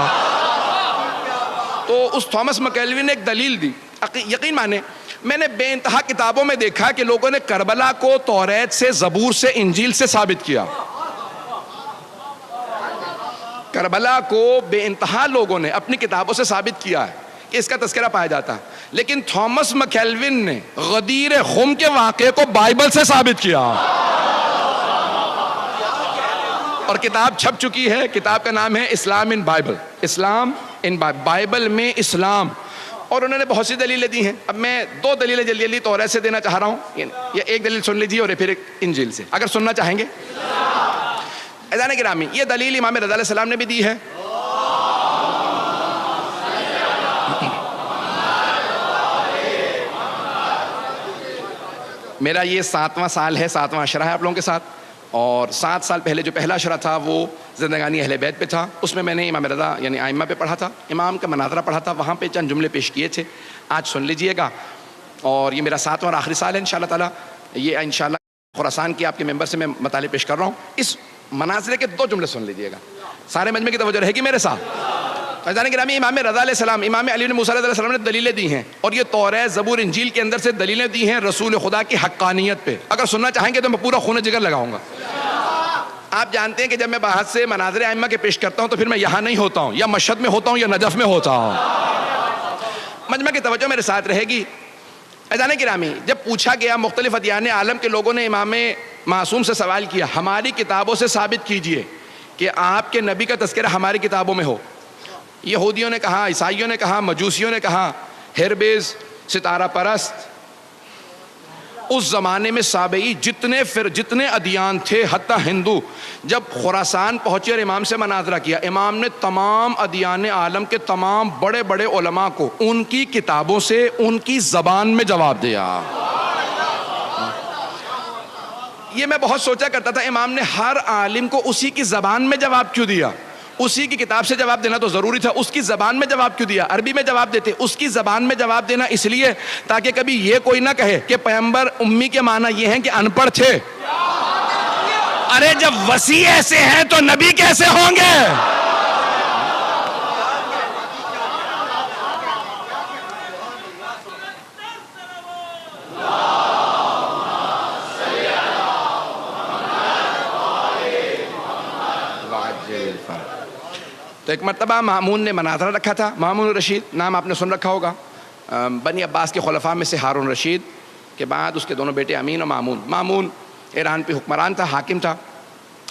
تو اس تھامس مکیلوین نے ایک دلیل دی۔ یقین مانے میں نے بے انتہا کتابوں میں دیکھا کہ لوگوں نے کربلا کو توریت سے، زبور سے، انجیل سے ثابت کیا۔ کربلا کو بے انتہا لوگوں نے اپنی کتابوں سے ثابت کیا ہے کہ اس کا تذکرہ پایا جاتا ہے، لیکن تھامس مکیلوین نے غدیر خم کے واقعے کو بائبل سے ثابت کیا، اور کتاب چھپ چکی ہے۔ کتاب کا نام ہے اسلام ان بائبل، اسلام ان بائبل میں اسلام۔ اور انہوں نے بہت سی دلیلیں دی ہیں۔ اب میں 2 دلیلیں جلدی جلدی توریت سے دینا چاہ رہا ہوں، یا ایک دلیل سن لیجیے اور پھر ایک انجیل سے، اگر سننا چاہیں گے۔ عزیزان گرامی، یہ دلیل امام رضا علیہ السلام نے بھی دی ہے، میرا یہ 7واں سال ہے، 7واں عشرہ ہے آپ لوگوں کے ساتھ، اور 7 سال پہلے جو پہلا عشرہ تھا وہ زندگانی اہل بیت پہ تھا۔ اس میں نے امام رضا یعنی ائمہ پہ پڑھا تھا، امام کا مناظرہ پڑھا تھا، وہاں پہ چند جملے پیش کیے تھے، آج سن لیجئے گا۔ اور یہ میرا 7واں اور آخری سال ہے انشاءاللہ تعالیٰ۔ یہ انشاءاللہ خراسان کی آپ کے ممبر سے میں مطالعے پیش کر رہا ہوں۔ اس مناظرے کے 2 جملے سن لیجئے گا، سارے مجمع کی توجہ رہے گی میرے ساتھ۔ عزیزان گرامی، امام رضا علیہ السلام، امام علی بن موسیٰ علیہ السلام نے دلیلیں دی ہیں، اور یہ توریت، زبور، انجیل کے اندر سے دلیلیں دی ہیں رسول خدا کی حقانیت پہ۔ اگر سننا چاہیں گے تو میں پورا خون جگر لگاؤں گا۔ آپ جانتے ہیں کہ جب میں باہر سے مناظر ائمہ کے پیش کرتا ہوں تو پھر میں یہاں نہیں ہوتا ہوں، یا مشہد میں ہوتا ہوں یا نجف میں ہوتا ہوں۔ مجمع کی توجہ میرے ساتھ رہے گی۔ عزیزان گرامی، جب پوچھا گیا، مختلف ادیان عالم کے لوگوں نے امام معصوم سے سوال کیا، ہماری کتابوں سے ثابت کیجئے کہ آپ کے نبی کا تذکرہ ہماری کتابوں میں ہو۔ یہودیوں نے کہا، عیسائیوں نے کہا، مجوسیوں نے کہا، ہیربیز، ستارہ پرست، اس زمانے میں سابعی جتنے ادیان تھے، حتیٰ ہندو، جب خراسان پہنچے اور امام سے مناظرہ کیا، امام نے تمام ادیان عالم کے تمام بڑے بڑے علماء کو ان کی کتابوں سے، ان کی زبان میں جواب دیا۔ یہ میں بہت سوچا کرتا تھا، امام نے ہر عالم کو اسی کی زبان میں جواب کیوں دیا؟ اسی کی کتاب سے جواب دینا تو ضروری تھا، اس کی زبان میں جواب کیوں دیا؟ عربی میں جواب دیتے، اس کی زبان میں جواب دینا اس لیے تاکہ کبھی یہ کوئی نہ کہے کہ پیغمبر امی کے معنی یہ ہیں کہ ان پڑھ تھے۔ ارے جب وسیع ایسے ہیں تو نبی کیسے ہوں گے؟ تو ایک مرتبہ مامون نے مناظرہ رکھا تھا، مامون رشید، نام آپ نے سن رکھا ہوگا، بنی عباس کے خلفاء میں سے ہارون رشید کے بعد اس کے دونوں بیٹے امین اور مامون۔ مامون ایران پہ حکمران تھا، حاکم تھا،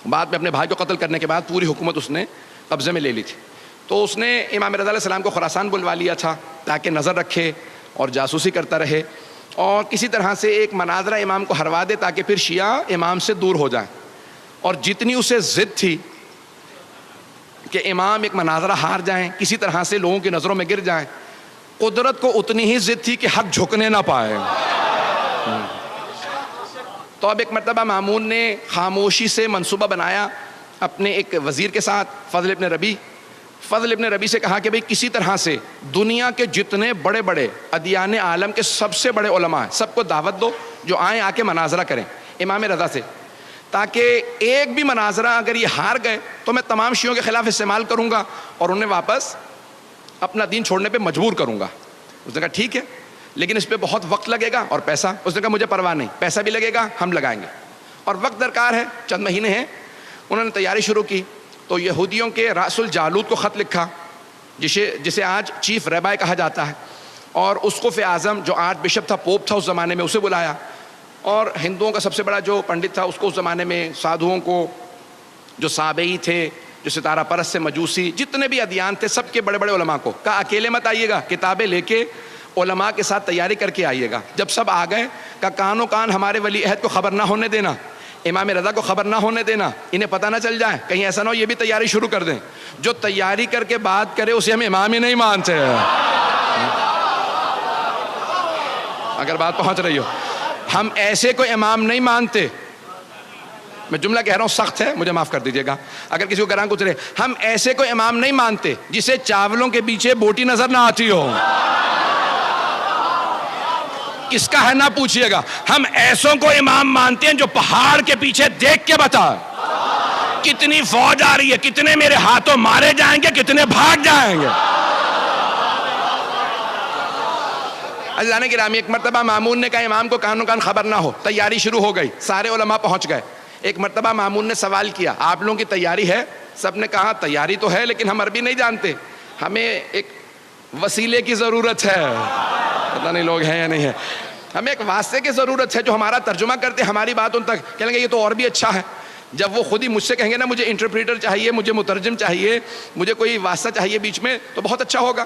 بعد میں اپنے بھائی کو قتل کرنے کے بعد پوری حکومت اس نے قبضے میں لے لی تھی۔ تو اس نے امام رضا علیہ السلام کو خراسان بلوا لیا تھا تاکہ نظر رکھے اور جاسوسی کرتا رہے، اور کسی طرح سے ایک مناظرہ امام کو ہروا دے تاکہ پھر شیعہ امام سے دور ہو جائیں۔ اور جتنی اسے ضد تھی کہ امام ایک مناظرہ ہار جائیں، کسی طرح سے لوگوں کی نظروں میں گر جائیں، قدرت کو اتنی ہی ضد تھی کہ حق جھکنے نہ پائے۔ تو اب ایک مرتبہ مامون نے خاموشی سے منصوبہ بنایا اپنے ایک وزیر کے ساتھ، فضل ابن ربی سے کہا کہ بھئی کسی طرح سے دنیا کے جتنے بڑے بڑے ادیان عالم کے سب سے بڑے علماء ہیں، سب کو دعوت دو جو آئیں، آ کے مناظرہ کریں امام رضا سے، تاکہ ایک بھی مناظرہ اگر یہ ہار گئے تو میں تمام شیعوں کے خلاف استعمال کروں گا اور انہیں واپس اپنا دین چھوڑنے پہ مجبور کروں گا۔ اس نے کہا ٹھیک ہے، لیکن اس پہ بہت وقت لگے گا اور پیسہ۔ اس نے کہا مجھے پرواہ نہیں، پیسہ بھی لگے گا، ہم لگائیں گے، اور وقت درکار ہے، چند مہینے ہیں۔ انہوں نے تیاری شروع کی، تو یہودیوں کے راس الجالوت کو خط لکھا، جسے آج چیف ریبائی کہا جاتا ہے، اور اسقف اعظم جو آرچ بشپ تھا، پوپ تھا اس زمانے میں، اسے بلایا، اور ہندوؤں کا سب سے بڑا جو پنڈت تھا اس کو اس زمانے میں سادھوؤں کو، جو سابئی تھے، جو ستارہ پرست سے مجوسی، جتنے بھی ادیان تھے، سب کے بڑے بڑے علماء کو کہا اکیلے مت آئیے گا، کتابیں لے کے علماء کے ساتھ تیاری کر کے آئیے گا. جب سب آ گئے کہا کانوں کان ہمارے ولی عہد کو خبر نہ ہونے دینا، امام رضا کو خبر نہ ہونے دینا، انہیں پتہ نہ چل جائے، کہیں ایسا نہ ہو یہ بھی تیاری شروع کر دیں. جو تیاری کر کے بات کرے اسے ہم امام ہی نہیں مانتے. اگر بات پہنچ رہی ہو، ہم ایسے کوئی امام نہیں مانتے. میں جملہ کہہ رہا ہوں سخت ہے، مجھے معاف کر دیجیے گا اگر کسی کو گراں گزرے. ہم ایسے کوئی امام نہیں مانتے جسے چاولوں کے پیچھے بوٹی نظر نہ آتی ہو. کس کا ہے نہ پوچھئے گا. ہم ایسوں کو امام مانتے ہیں جو پہاڑ کے پیچھے دیکھ کے بتا کتنی فوج آ رہی ہے، کتنے میرے ہاتھوں مارے جائیں گے، کتنے بھاگ جائیں گے. عزیزان گرامی، ایک مرتبہ مامون نے کہا امام کو کانوں کان خبر نہ ہو. تیاری شروع ہو گئی، سارے علماء پہنچ گئے. ایک مرتبہ مامون نے سوال کیا آپ لوگوں کی تیاری ہے؟ سب نے کہا تیاری تو ہے لیکن ہم عربی نہیں جانتے، ہمیں ایک وسیلے کی ضرورت ہے. پتہ نہیں لوگ ہیں یا نہیں ہے. ہمیں ایک واسطے کی ضرورت ہے جو ہمارا ترجمہ کرتے ہماری بات ان تک. کہیں گے یہ تو اور بھی اچھا ہے. جب وہ خود ہی مجھ سے کہیں گے نا مجھے انٹرپریٹر چاہیے، مجھے مترجم چاہیے، مجھے کوئی واسطہ چاہیے بیچ میں، تو بہت اچھا ہوگا.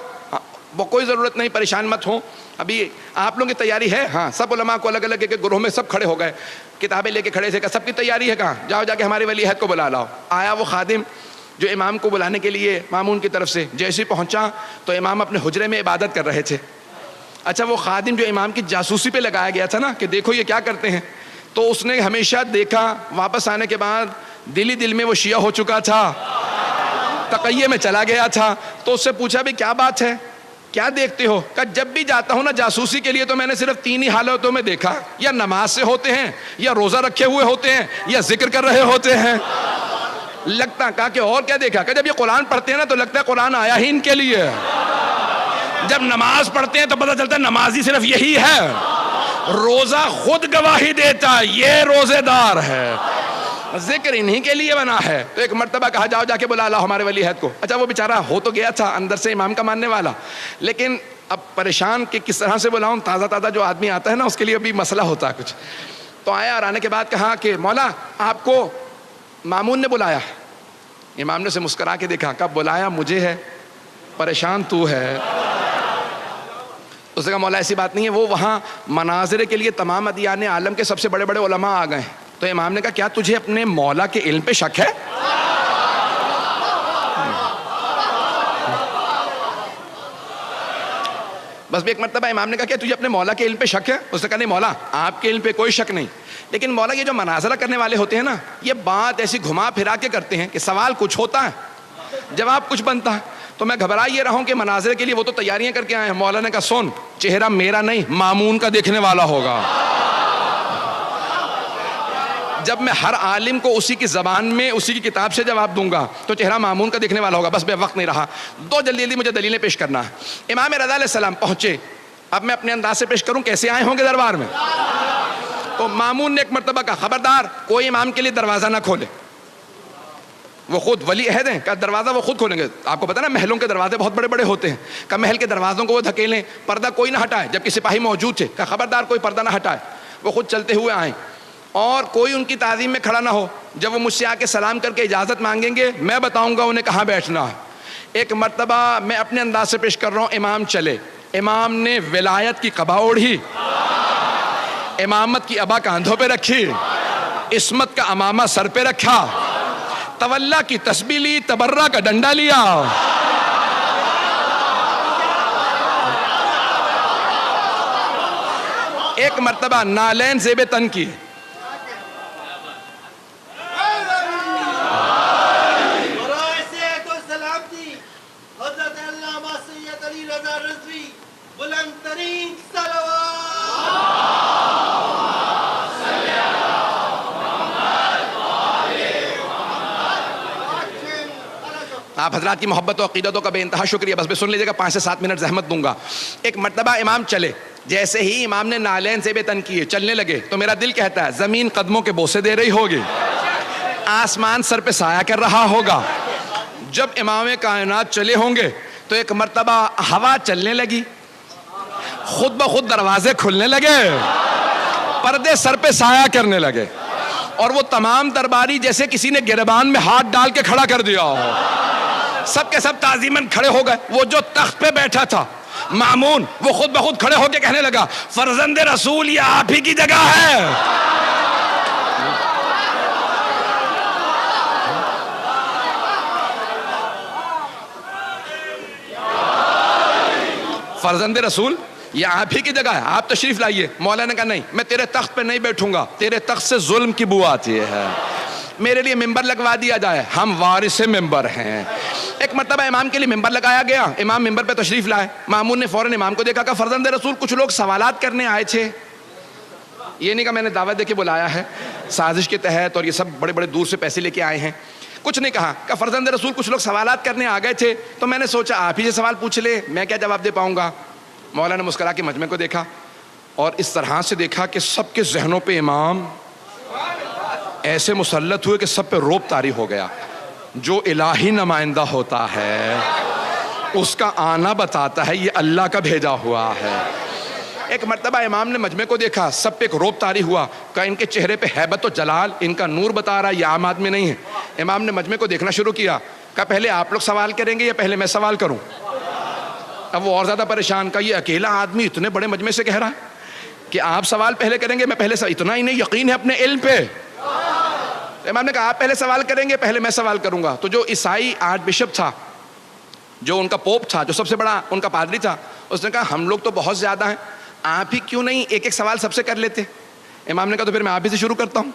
وہ کوئی ضرورت نہیں، پریشان مت ہوں. ابھی آپ لوگوں کی تیاری ہے؟ ہاں. سب علماء کو الگ الگ ایک گروہ میں سب کھڑے ہو گئے، کتابیں لے کے کھڑے تھے. سب کی تیاری ہے. کہاں جاؤ جا کے ہمارے ولی عہد کو بلا لاؤ. آیا وہ خادم جو امام کو بلانے کے لیے مامون کی طرف سے. جیسے ہی پہنچا تو امام اپنے حجرے میں عبادت کر رہے تھے. اچھا وہ خادم جو امام کی جاسوسی پہ لگایا گیا تھا نا کہ دیکھو یہ کیا کرتے ہیں، تو اس نے ہمیشہ دیکھا. واپس آنے کے بعد دل ہی دل میں وہ شیعہ ہو چکا تھا، تقیے میں چلا گیا تھا. تو اس سے پوچھا بھی کیا بات ہے، کیا دیکھتے ہو؟ کہ جب بھی جاتا ہوں نا جاسوسی کے لیے تو میں نے صرف 3 ہی حالتوں میں دیکھا، یا نماز سے ہوتے ہیں، یا روزہ رکھے ہوئے ہوتے ہیں، یا ذکر کر رہے ہوتے ہیں. لگتا کہا کہ اور کیا دیکھا؟ کہ جب یہ قرآن پڑھتے ہیں نا تو لگتا ہے قرآن آیا ہی ان کے لیے. جب نماز پڑھتے ہیں تو پتہ چلتا ہے نمازی صرف یہی ہے. روزہ خود گواہی دیتا ہے یہ روزے دار ہے، ذکر انہی کے لیے بنا ہے. تو ایک مرتبہ کہا جاؤ جا کے بلا لاؤ ہمارے ولی عہد کو. اچھا وہ بیچارہ ہو تو گیا تھا اندر سے امام کا ماننے والا، لیکن اب پریشان کہ کس طرح سے بلاؤں. تازہ تازہ جو آدمی آتا ہے نا اس کے لیے بھی مسئلہ ہوتا ہے کچھ. تو آیا اور آنے کے بعد کہا کہ مولا آپ کو مامون نے بلایا. امام نے اسے مسکرا کے دیکھا، کہا بلایا مجھے ہے، پریشان تو ہے. اس نے کہا مولا ایسی بات نہیں ہے، وہ وہاں مناظرے کے لیے تمام ادیان عالم کے سب سے بڑے بڑے علماء آ گئے. تو امام نے کہا کیا تجھے اپنے مولا کے علم پہ شک ہے؟ بس بھی ایک مرتبہ امام نے کہا کہ تجھے اپنے مولا کے علم پہ شک ہے؟ اس نے کہا نہیں مولا آپ کے علم پہ کوئی شک نہیں، لیکن مولا یہ جو مناظرہ کرنے والے ہوتے ہیں نا یہ بات ایسی گھما پھرا کے کرتے ہیں کہ سوال کچھ ہوتا ہے جواب کچھ بنتا ہے. تو میں گھبرا یہ رہا ہوں کہ مناظرے کے لیے وہ تو تیاریاں کر کے آئے ہیں. مولا نے کہا سن، چہرہ میرا نہیں مامون کا دیکھنے والا ہوگا. جب میں ہر عالم کو اسی کی زبان میں اسی کی کتاب سے جواب دوں گا تو چہرہ مامون کا دیکھنے والا ہوگا. بس بے وقت نہیں رہا، جلدی جلدی مجھے دلیلیں پیش کرنا ہے. امام رضا علیہ السلام پہنچے. اب میں اپنے انداز سے پیش کروں کیسے آئے ہوں گے دربار میں. تو مامون نے ایک مرتبہ کہا خبردار کوئی امام کے لیے دروازہ نہ کھولے. وہ خود ولی عہد ہیں، کہ دروازہ وہ خود کھولیں گے. آپ کو پتا نا محلوں کے دروازے بہت بڑے بڑے ہوتے ہیں، کہ محل کے دروازوں کو وہ دھکیلیں، پردہ کوئی نہ ہٹائے. جبکہ سپاہی موجود تھے، کہ خبردار کوئی پردہ نہ ہٹائے. وہ خود چلتے ہوئے آئیں اور کوئی ان کی تعظیم میں کھڑا نہ ہو. جب وہ مجھ سے آ کے سلام کر کے اجازت مانگیں گے میں بتاؤں گا انہیں کہاں بیٹھنا ہے. ایک مرتبہ میں اپنے انداز سے پیش کر رہا ہوں، امام چلے. امام نے ولایت کی قبا اوڑھی، امامت کی ابا کاندھوں پہ رکھی، عصمت کا امامہ سر پہ رکھا، تولا کی تسبیح لی، تبرہ کا ڈنڈا لیا. ایک مرتبہ نالین زیب تن کی. آپ حضرات کی محبت و عقیدتوں کا بے انتہا شکریہ. بس سن لیجیے گا 5 سے 7 منٹ زحمت دوں گا. ایک مرتبہ امام چلے. جیسے ہی امام نے نالین سے بے تن کیے چلنے لگے تو میرا دل کہتا ہے زمین قدموں کے بوسے دے رہی ہوگی، آسمان سر پہ سایہ کر رہا ہوگا. جب امام کائنات چلے ہوں گے تو ایک مرتبہ ہوا چلنے لگی، خود بخود دروازے کھلنے لگے، پردے سر پہ سایہ کرنے لگے اور وہ تمام درباری جیسے کسی نے گریبان میں ہاتھ ڈال کے کھڑا کر دیا ہو، سب کے سب تعظیماً کھڑے ہو گئے. وہ جو تخت پہ بیٹھا تھا مامون، وہ خود بخود کھڑے ہو کے کہنے لگا فرزند رسول یہ آپ ہی کی جگہ ہے. فرزند رسول یہ آپ ہی کی جگہ ہے، آپ تشریف لائیے. مولا نے کہا نہیں، میں تیرے تخت پہ نہیں بیٹھوں گا، تیرے تخت سے ظلم کی بو آتی ہے، میرے لیے ممبر لگوا دیا جائے، ہم وارث ممبر ہیں. ایک مرتبہ امام کے لیے ممبر لگایا گیا، امام ممبر پہ تشریف لائے. مامون نے فوراً امام کو دیکھا، کہا فرزند رسول کچھ لوگ سوالات کرنے آئے تھے. یہ نہیں کہا میں نے دعوت دے کے بلایا ہے سازش کے تحت اور یہ سب بڑے بڑے دور سے پیسے لے کے آئے ہیں، کچھ نہیں کہا. کہ فرزند رسول کچھ لوگ سوالات کرنے آ گئے تھے تو میں نے سوچا آپ ہی سے سوال پوچھ لے، میں کیا جواب دے پاؤں گا. مولا نے مسکرا کے مجمع کو دیکھا اور اس طرح سے دیکھا کہ سب کے ذہنوں پہ امام ایسے مسلط ہوئے کہ سب پہ روب طاری ہو گیا. جو الہی نمائندہ ہوتا ہے اس کا آنا بتاتا ہے یہ اللہ کا بھیجا ہوا ہے. ایک مرتبہ امام نے مجمع کو دیکھا، سب پہ ایک روب طاری ہوا، کہ ان کے چہرے پہ ہیبت و جلال، ان کا نور بتا رہا ہے یہ عام آدمی نہیں ہے. امام نے مجمع کو دیکھنا شروع کیا، کہا پہلے آپ لوگ سوال کریں گے یا پہلے میں سوال کروں. اب وہ اور زیادہ پریشان، کا یہ اکیلا آدمی اتنے بڑے مجمع سے کہہ رہا ہے کہ آپ سوال پہلے کریں گے، میں پہلے اتنا ہی نہیں یقین ہے اپنے علم پہ. امام نے کہا آپ پہلے سوال کریں گے پہلے میں سوال کروں گا. تو جو عیسائی آرچ بشپ تھا، جو ان کا پوپ تھا، جو سب سے بڑا ان کا پادری تھا، اس نے کہا ہم لوگ تو بہت زیادہ ہیں، آپ ہی کیوں نہیں ایک ایک سوال سب سے کر لیتے. امام نے کہا تو پھر میں آپ ہی سے شروع کرتا ہوں.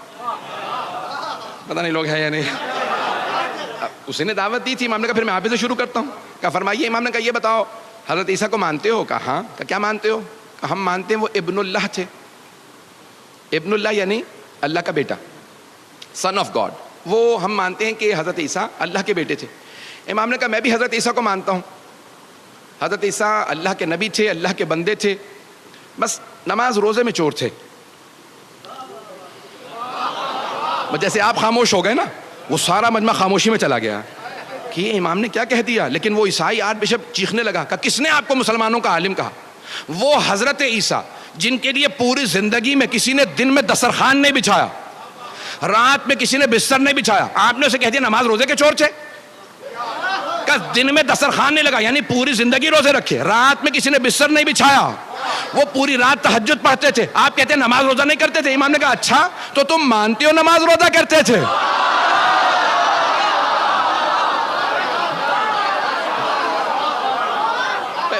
پتہ نہیں لوگ ہیں یا نہیں. اسی نے دعوت دی تھی، امام نے کہا پھر میں آپ ہی سے شروع کرتا ہوں. کہا فرمائیے. امام نے کہا یہ بتاؤ حضرت عیسیٰ کو مانتے ہو؟ کہا ہاں. کہا کیا مانتے ہو؟ کہا ہم مانتے ہیں وہ ابن اللہ تھے. ابن اللہ یعنی اللہ کا بیٹا، سن آف گاڈ. وہ ہم مانتے ہیں کہ حضرت عیسیٰ اللہ کے بیٹے تھے. امام نے کہا میں بھی حضرت عیسیٰ کو مانتا ہوں. حضرت عیسیٰ اللہ کے نبی تھے، اللہ کے بندے تھے، بس نماز روزے میں چور تھے. جیسے آپ خاموش ہو گئے نا، وہ سارا مجمع خاموشی میں چلا گیا کہ یہ امام نے کیا کہہ دیا. لیکن وہ عیسائی آرچ بشپ چیخنے لگا کہ کس نے آپ کو مسلمانوں کا عالم کہا؟ وہ حضرت عیسیٰ جن کے لیے پوری زندگی میں کسی نے دن میں دسترخوان نہیں بچھایا، رات میں کسی نے بستر نہیں بچھایا، آپ نے اسے کہہ دیا نماز روزے کے چور تھے. کہ دن میں دسترخوان نہیں لگا یعنی پوری زندگی روزے رکھے، رات میں کسی نے بستر نہیں بچھایا، وہ پوری رات تہجد پڑھتے تھے، آپ کہتے ہیں نماز روزہ نہیں کرتے تھے. امام نے کہا اچھا تو تم مانتے ہو نماز روزہ کرتے تھے؟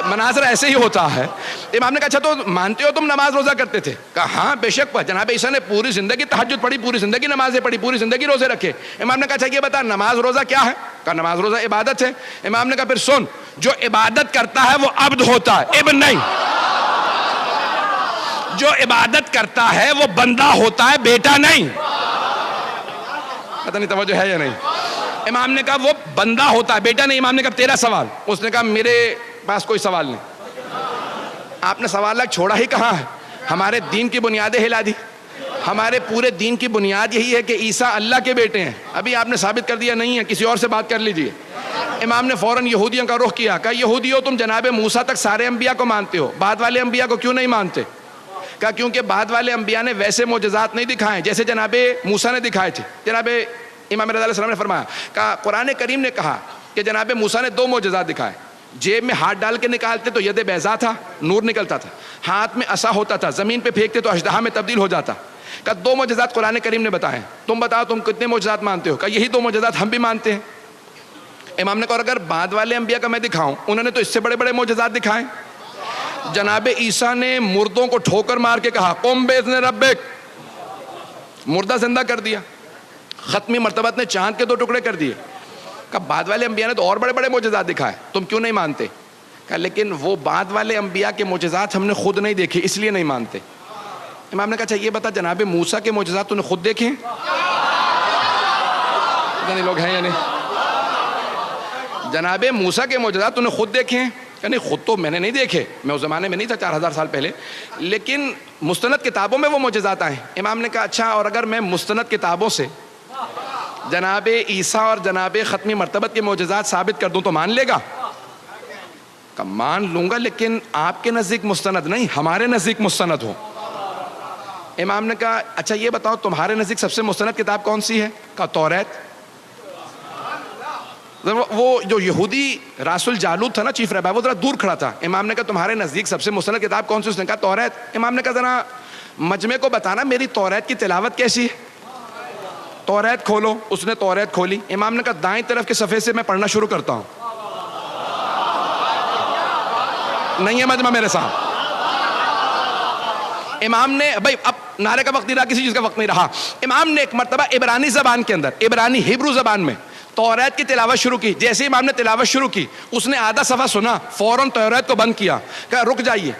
مناظر ایسے ہی ہوتا ہے. امام نے کہا اچھا تو مانتے ہو تم نماز روزہ کرتے تھے؟ کہا ہاں بے شک جناب عیسیٰ نے پوری زندگی تہجد پڑھی، پوری زندگی نمازیں پڑھی، پوری زندگی روزے رکھے. امام نے کہا اچھا یہ بتا نماز روزہ کیا ہے؟ کہا نماز روزہ عبادت ہے. امام نے کہا پھر سن، جو عبادت کرتا ہے وہ عبد ہوتا ہے، ابن نہیں. جو عبادت کرتا ہے وہ بندہ ہوتا ہے، بیٹا نہیں. پتہ نہیں توجہ ہے یا نہیں. امام نے کہا وہ بندہ ہوتا ہے، بیٹا نہیں. امام نے کہا تیرا سوال. اس نے کہا میرے پاس کوئی سوال نہیں. آپ نے سوال چھوڑا ہی کہاں ہے؟ ہمارے دین کی بنیادیں ہلا دی. ہمارے پورے دین کی بنیاد یہی ہے کہ عیسیٰ اللہ کے بیٹے ہیں. ابھی آپ نے ثابت کر دیا نہیں ہے، کسی اور سے بات کر لیجئے. امام نے فوراً یہودیوں کا رخ کیا. کہا یہودیوں تم جناب موسیٰ تک سارے انبیاء کو مانتے ہو، بعد والے انبیاء کو کیوں نہیں مانتے؟ کہا کیونکہ بعد والے انبیاء نے ویسے معجزات نہیں دکھائے جیسے جناب موسیٰ نے دکھائے تھے. جناب امام رضا علیہ السلام نے فرمایا، کہا قرآن کریم نے کہا کہ جناب موسیٰ نے 2 معجزات دکھائے. جیب میں ہاتھ ڈال کے نکالتے تو ید بیضا تھا، نور نکلتا تھا. ہاتھ میں عصا ہوتا تھا، زمین پہ پھینکتے تو اژدہا میں تبدیل ہو جاتا. کہا 2 معجزات قرآن کریم نے بتائے، تم بتاؤ تم کتنے معجزات مانتے ہو؟ کہا یہی 2 معجزات ہم بھی مانتے ہیں. امام نے کہا اگر بعد والے انبیاء کا میں دکھاؤں، انہوں نے تو اس سے بڑے بڑے معجزات دکھائے. جناب عیسیٰ نے مردوں کو ٹھوکر مار کے کہا قم بإذن ربک، مردہ زندہ کر دیا. ختمی مرتبت نے چاند کے 2 ٹکڑے کر دیے. کہ بعد والے انبیاء نے تو اور بڑے بڑے معجزات دکھائے، تم کیوں نہیں مانتے؟ کہ لیکن وہ بعد والے انبیاء کے معجزات ہم نے خود نہیں دیکھے اس لیے نہیں مانتے. امام نے کہا اچھا یہ بتا جناب موسیٰ کے معجزات تو نے خود دیکھے؟ اتنے لوگ ہیں یا نہیں؟ جناب موسیٰ کے معجزات تو نے خود دیکھے ہیں؟ کہ نہیں خود تو میں نے نہیں دیکھے، میں اس زمانے میں نہیں تھا 4000 سال پہلے، لیکن مستند کتابوں میں وہ معجزات آئے. امام نے کہا اچھا اور اگر میں مستند کتابوں سے جناب عیسیٰ اور جناب ختمی مرتبت کے معجزات ثابت کر دوں تو مان لے گا؟ کہ مان لوں گا لیکن آپ کے نزدیک مستند نہیں، ہمارے نزدیک مستند ہو. امام نے کہا اچھا یہ بتاؤ تمہارے نزدیک سب سے مستند کتاب کون سی ہے؟ کہا توریت. وہ جو یہودی راس الجالوت تھا نا چیف رہبر, وہ ذرا دور کھڑا تھا. امام نے کہا تمہارے نزدیک سب سے مستند کتاب کون سی؟ اس نے کہا توریت. امام نے کہا ذرا مجمع کو بتانا میری توریت کی تلاوت کیسی ہے. توریت کھولو. اس نے توریت کھولی. امام نے کہا دائیں طرف کے صفحے سے میں پڑھنا شروع کرتا ہوں. نہیں ہے مجمع میرے ساتھ. امام نے بھائی اب نعرے کا وقت نہیں رہا, کسی چیز کا وقت نہیں رہا. امام نے ایک مرتبہ عبرانی زبان کے اندر, عبرانی ہیبرو زبان میں توریت کی تلاوت شروع کی. جیسے امام نے تلاوت شروع کی, اس نے آدھا صفحہ سنا, فوراً توریت کو بند کیا. کہا رک جائیے,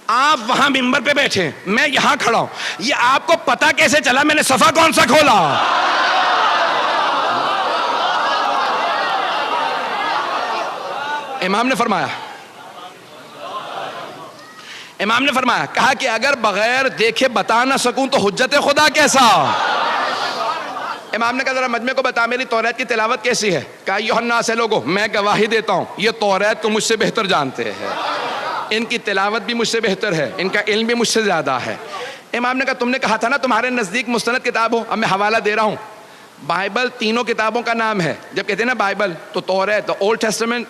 آپ وہاں ممبر پہ بیٹھے, میں یہاں کھڑا ہوں, یہ آپ کو پتا کیسے چلا میں نے صفحہ کون سا کھولا؟ امام نے فرمایا کہا کہ اگر بغیر دیکھے بتا نہ سکوں تو حجت خدا کیسا؟ امام نے کہا ذرا مجمع کو بتا میری توریت کی تلاوت کیسی ہے؟ کہا ایھا الناس ہے لوگوں, میں گواہی دیتا ہوں یہ توریت کو مجھ سے بہتر جانتے ہیں, ان کی تلاوت بھی مجھ سے بہتر ہے, ان کا علم بھی مجھ سے زیادہ ہے. امام نے کہا تم نے کہا تھا نا تمہارے نزدیک مستند کتاب ہو, اب میں حوالہ دے رہا ہوں. بائبل تینوں کتابوں کا نام ہے. جب کہتے ہیں نا بائبل تو توریت, old testament,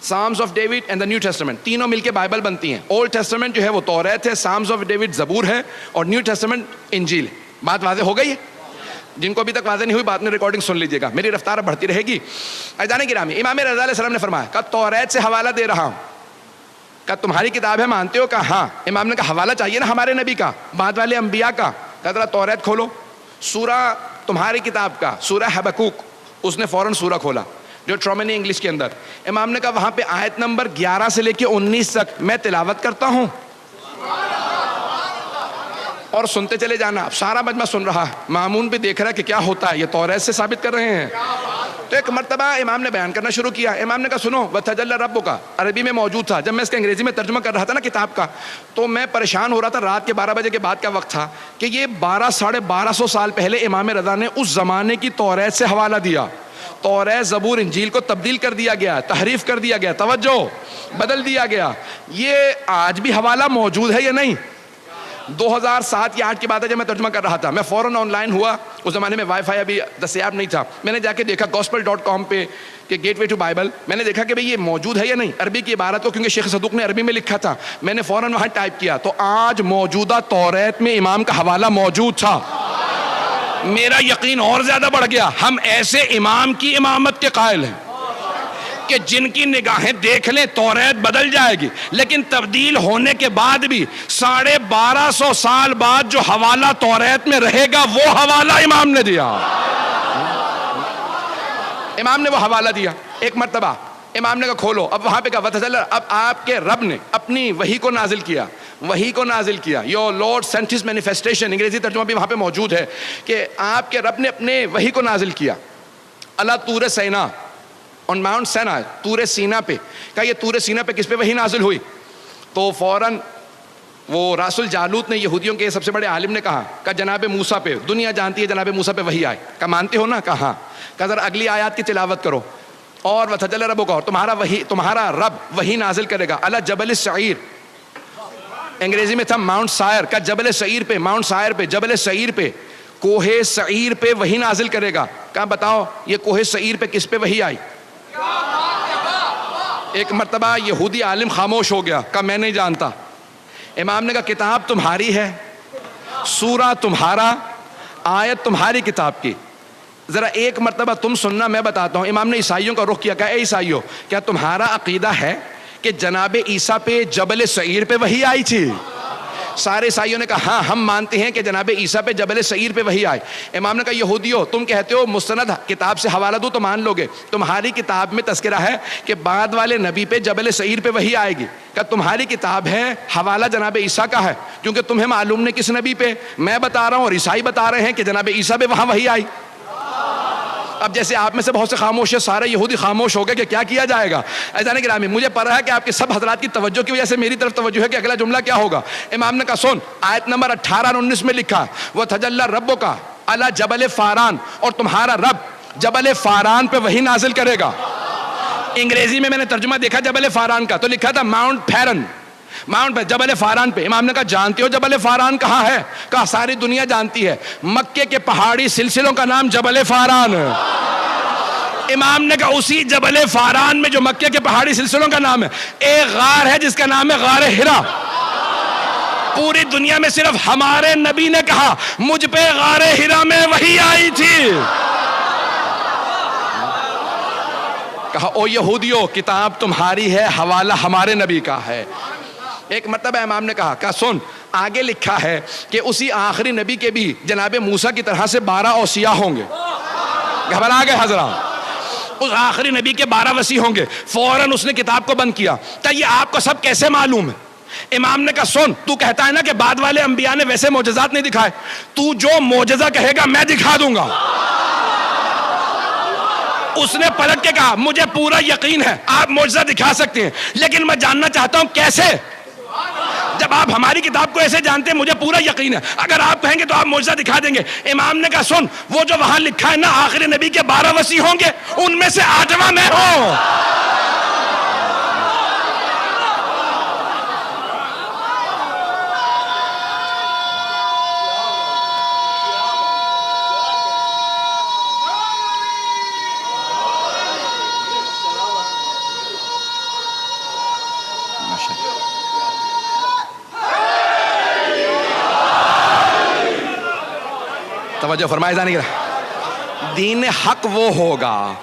psalms of David and the new testament, تینوں مل کے بائبل بنتی ہیں. اولڈ ٹیسٹمنٹ جو ہے وہ توریت ہے, سامز آف ڈیوڈ زبور ہے, اور نیو ٹیسٹمنٹ انجیل. بات واضح ہو گئی ہے؟ جن کو ابھی تک واضح نہیں ہوئی بعد میں ریکارڈنگ سن لیجیے گا, میری رفتار بڑھتی رہے گی. عزیزان گرامی, امام رضا علیہ السلام نے فرمایا کہ توریت سے حوالہ دے رہا ہوں. کہ تمہاری کتاب ہے مانتے ہو؟ کہا ہاں. امام نے کہا حوالہ چاہیے نا ہمارے نبی کا, بعد والے انبیاء کا. کہا ذرا توریت کھولو. سورہ تمہاری کتاب کا سورہ حبقوق, اس نے فوراً سورہ کھولا جو ٹرومنی انگلش کے اندر. امام نے کہا وہاں پہ آیت نمبر 11 سے لے کے 19 تک میں تلاوت کرتا ہوں, اور سنتے چلے جانا. اب سارا مجمع سن رہا, مامون بھی دیکھ رہا ہے کہ کیا ہوتا ہے, یہ توریت سے ثابت کر رہے ہیں. تو ایک مرتبہ امام نے بیان کرنا شروع کیا. امام نے کہا سنو, وَتَجَلَّى رَبُّكَ عربی میں موجود تھا. جب میں اس کا انگریزی میں ترجمہ کر رہا تھا نا کتاب کا, تو میں پریشان ہو رہا تھا. رات کے 12 بجے کے بعد کا وقت تھا کہ یہ 1200 سال پہلے امام رضا نے اس زمانے کی توریت سے حوالہ دیا. توریت زبور انجیل کو تبدیل کر دیا گیا, تحریف کر دیا گیا, توجہ بدل دیا گیا. یہ آج بھی حوالہ موجود ہے یا نہیں؟ 2007 یا 8 کی بات ہے جب میں ترجمہ کر رہا تھا. میں فوراً آن لائن ہوا. اس زمانے میں وائی فائی ابھی دستیاب نہیں تھا. میں نے جا کے دیکھا gospel.com پہ کہ گیٹ وے ٹو بائبل. میں نے دیکھا کہ بھئی یہ موجود ہے یا نہیں, عربی کی عبارت کو, کیونکہ شیخ صدوق نے عربی میں لکھا تھا. میں نے فوراً وہاں ٹائپ کیا تو آج موجودہ توریت میں امام کا حوالہ موجود تھا. میرا یقین اور زیادہ بڑھ گیا. ہم ایسے امام کی امامت کے قائل ہیں کہ جن کی نگاہیں دیکھ لیں توریت بدل جائے گی, لیکن تبدیل ہونے کے بعد بھی 1250 سال بعد جو حوالہ توریت میں رہے گا وہ حوالہ امام نے دیا. امام نے وہ حوالہ دیا. ایک مرتبہ امام نے کہا کھولو. اب وہاں پہ کہا وَتَجَلَّى, اب آپ کے رب نے اپنی وحی کو نازل کیا, وحی کو نازل کیا. Your Lord sent his manifestation, انگریزی ترجمہ بھی وہاں پہ موجود ہے کہ آپ کے رب نے اپنے وحی کو نازل کیا. اللہ طور سینا, on Mount Sinai, طور سینا پہ. کہا یہ طور سینا پہ کس پہ وحی نازل ہوئی؟ تو فوراً وہ راس الجالوت نے, یہودیوں کے سب سے بڑے عالم نے کہا جناب موسیٰ پہ, دنیا جانتی ہے جناب موسیٰ پہ وحی آئے. کہا مانتے ہو نا؟ کہا ہاں. کہا ذرا اگلی آیات کی تلاوت کرو. اور وَتَجَلَّى رَبُّكَ, اور تمہارا رب وحی نازل کرے گا علی جبل السعیر, انگریزی میں تھا ماؤنٹ سائر. کا جبل سعیر پہ, ماؤنٹ سائر پہ, جبل سعیر پہ, کوہ سعیر پہ وحی نازل کرے گا. کہا بتاؤ یہ کوہ سعیر پہ کس پہ وحی آئی؟ ایک مرتبہ یہودی عالم خاموش ہو گیا. کہا میں نہیں جانتا. امام نے کہا کتاب تمہاری ہے, سورہ تمہارا, آیت تمہاری کتاب کی, ذرا ایک مرتبہ تم سننا, میں بتاتا ہوں. امام نے عیسائیوں کا رخ کیا. کہا اے عیسائیوں, کیا تمہارا عقیدہ ہے کہ جناب عیسیٰ پہ جبل سعیر پہ وحی آئی تھی؟ سارے عیسائیوں نے کہا ہاں ہم مانتے ہیں کہ جناب عیسیٰ پہ جبل سعیر پہ وحی آئے. امام نے کہا یہودیو, تم کہتے ہو مستند کتاب سے حوالہ دو تو مان لو گے, تمہاری کتاب میں تذکرہ ہے کہ بعد والے نبی پہ جبل سعیر پہ وحی آئے گی. کہ تمہاری کتاب ہے, حوالہ جناب عیسیٰ کا ہے, کیونکہ تمہیں معلوم نہیں کس نبی پہ. میں بتا رہا ہوں اور عیسائی بتا رہے ہیں کہ جناب عیسیٰ پہ وہاں وحی آئی. اب جیسے آپ میں سے بہت سے خاموش ہیں, سارے یہودی خاموش ہو گئے کہ کیا کیا جائے گا. عزیزان گرامی, مجھے پتا ہے کہ آپ کے سب حضرات کی توجہ کی وجہ سے میری طرف توجہ ہے کہ اگلا جملہ کیا ہوگا. امام نے کہا سن, آیت نمبر 18 اور 19 میں لکھا وَتَجَلَّى رَبُّكَ عَلَى جبل فاران, اور تمہارا رب جبل فاران پہ وحی نازل کرے گا. انگریزی میں نے ترجمہ دیکھا جبل فاران کا, تو لکھا تھا ماؤنٹ فیرن. ماؤنٹ پہ جبل فاران پہ. امام نے کہا جانتے ہو جبل فاران کہاں ہے؟ کہا ساری دنیا جانتی ہے, مکے کے پہاڑی سلسلوں کا نام جبل فاران. امام نے کہا اسی جبل فاران میں جو مکے کے پہاڑی سلسلوں کا نام ہے, ایک غار ہے جس کا نام ہے غار ہرا. پوری دنیا میں صرف ہمارے نبی نے کہا مجھ پہ غار ہرا میں وحی آئی تھی. کہا او یہودیو, کتاب تمہاری ہے, حوالہ ہمارے نبی کا ہے. ایک مرتبہ امام نے کہا سن, آگے لکھا ہے کہ اسی آخری نبی کے بھی جناب موسیٰ کی طرح سے 12 اوصیاء ہوں گے. گھبرا گئے حضرات, اس آخری نبی کے 12 وصی ہوں گے. فوراً اس نے کتاب کو بند کیا. کہ یہ آپ کو سب کیسے معلوم ہے؟ امام نے کہا سن, تو کہتا ہے نا کہ بعد والے انبیاء نے ویسے معجزات نہیں دکھائے, تو جو معجزہ کہے گا میں دکھا دوں گا. اس نے پلٹ کے کہا مجھے پورا یقین ہے آپ معجزہ دکھا سکتے ہیں, لیکن میں جاننا چاہتا ہوں کیسے. جب آپ ہماری کتاب کو ایسے جانتے ہیں, مجھے پورا یقین ہے اگر آپ کہیں گے تو آپ معجزہ دکھا دیں گے. امام نے کہا سن, وہ جو وہاں لکھا ہے نا آخری نبی کے 12 وصی ہوں گے, ان میں سے 8واں میں ہوں. توجہ فرمائے جانے گا. دین حق وہ ہوگا,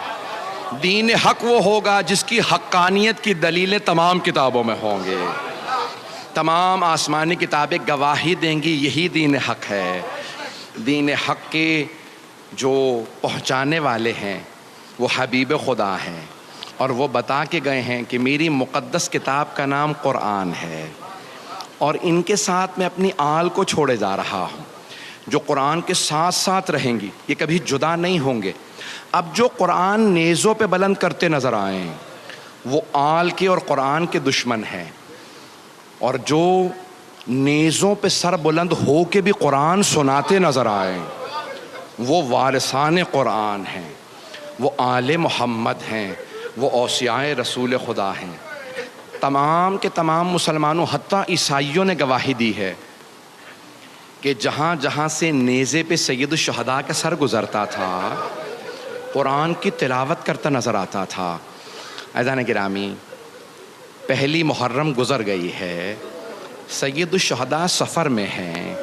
دین حق وہ ہوگا جس کی حقانیت کی دلیلیں تمام کتابوں میں ہوں گے. تمام آسمانی کتابیں گواہی دیں گی یہی دین حق ہے. دین حق کے جو پہنچانے والے ہیں وہ حبیب خدا ہیں, اور وہ بتا کے گئے ہیں کہ میری مقدس کتاب کا نام قرآن ہے, اور ان کے ساتھ میں اپنی آل کو چھوڑے جا رہا ہوں جو قرآن کے ساتھ ساتھ رہیں گی, یہ کبھی جدا نہیں ہوں گے. اب جو قرآن نیزوں پہ بلند کرتے نظر آئیں وہ آل کے اور قرآن کے دشمن ہیں, اور جو نیزوں پہ سر بلند ہو کے بھی قرآن سناتے نظر آئیں وہ وارثان قرآن ہیں, وہ آل محمد ہیں, وہ اوصیاء رسول خدا ہیں. تمام کے تمام مسلمانوں حتیٰ عیسائیوں نے گواہی دی ہے کہ جہاں جہاں سے نیزے پہ سید الشہداء کا سر گزرتا تھا قرآن کی تلاوت کرتا نظر آتا تھا. عزیزان گرامی, پہلی محرم گزر گئی ہے, سید الشہداء سفر میں ہیں,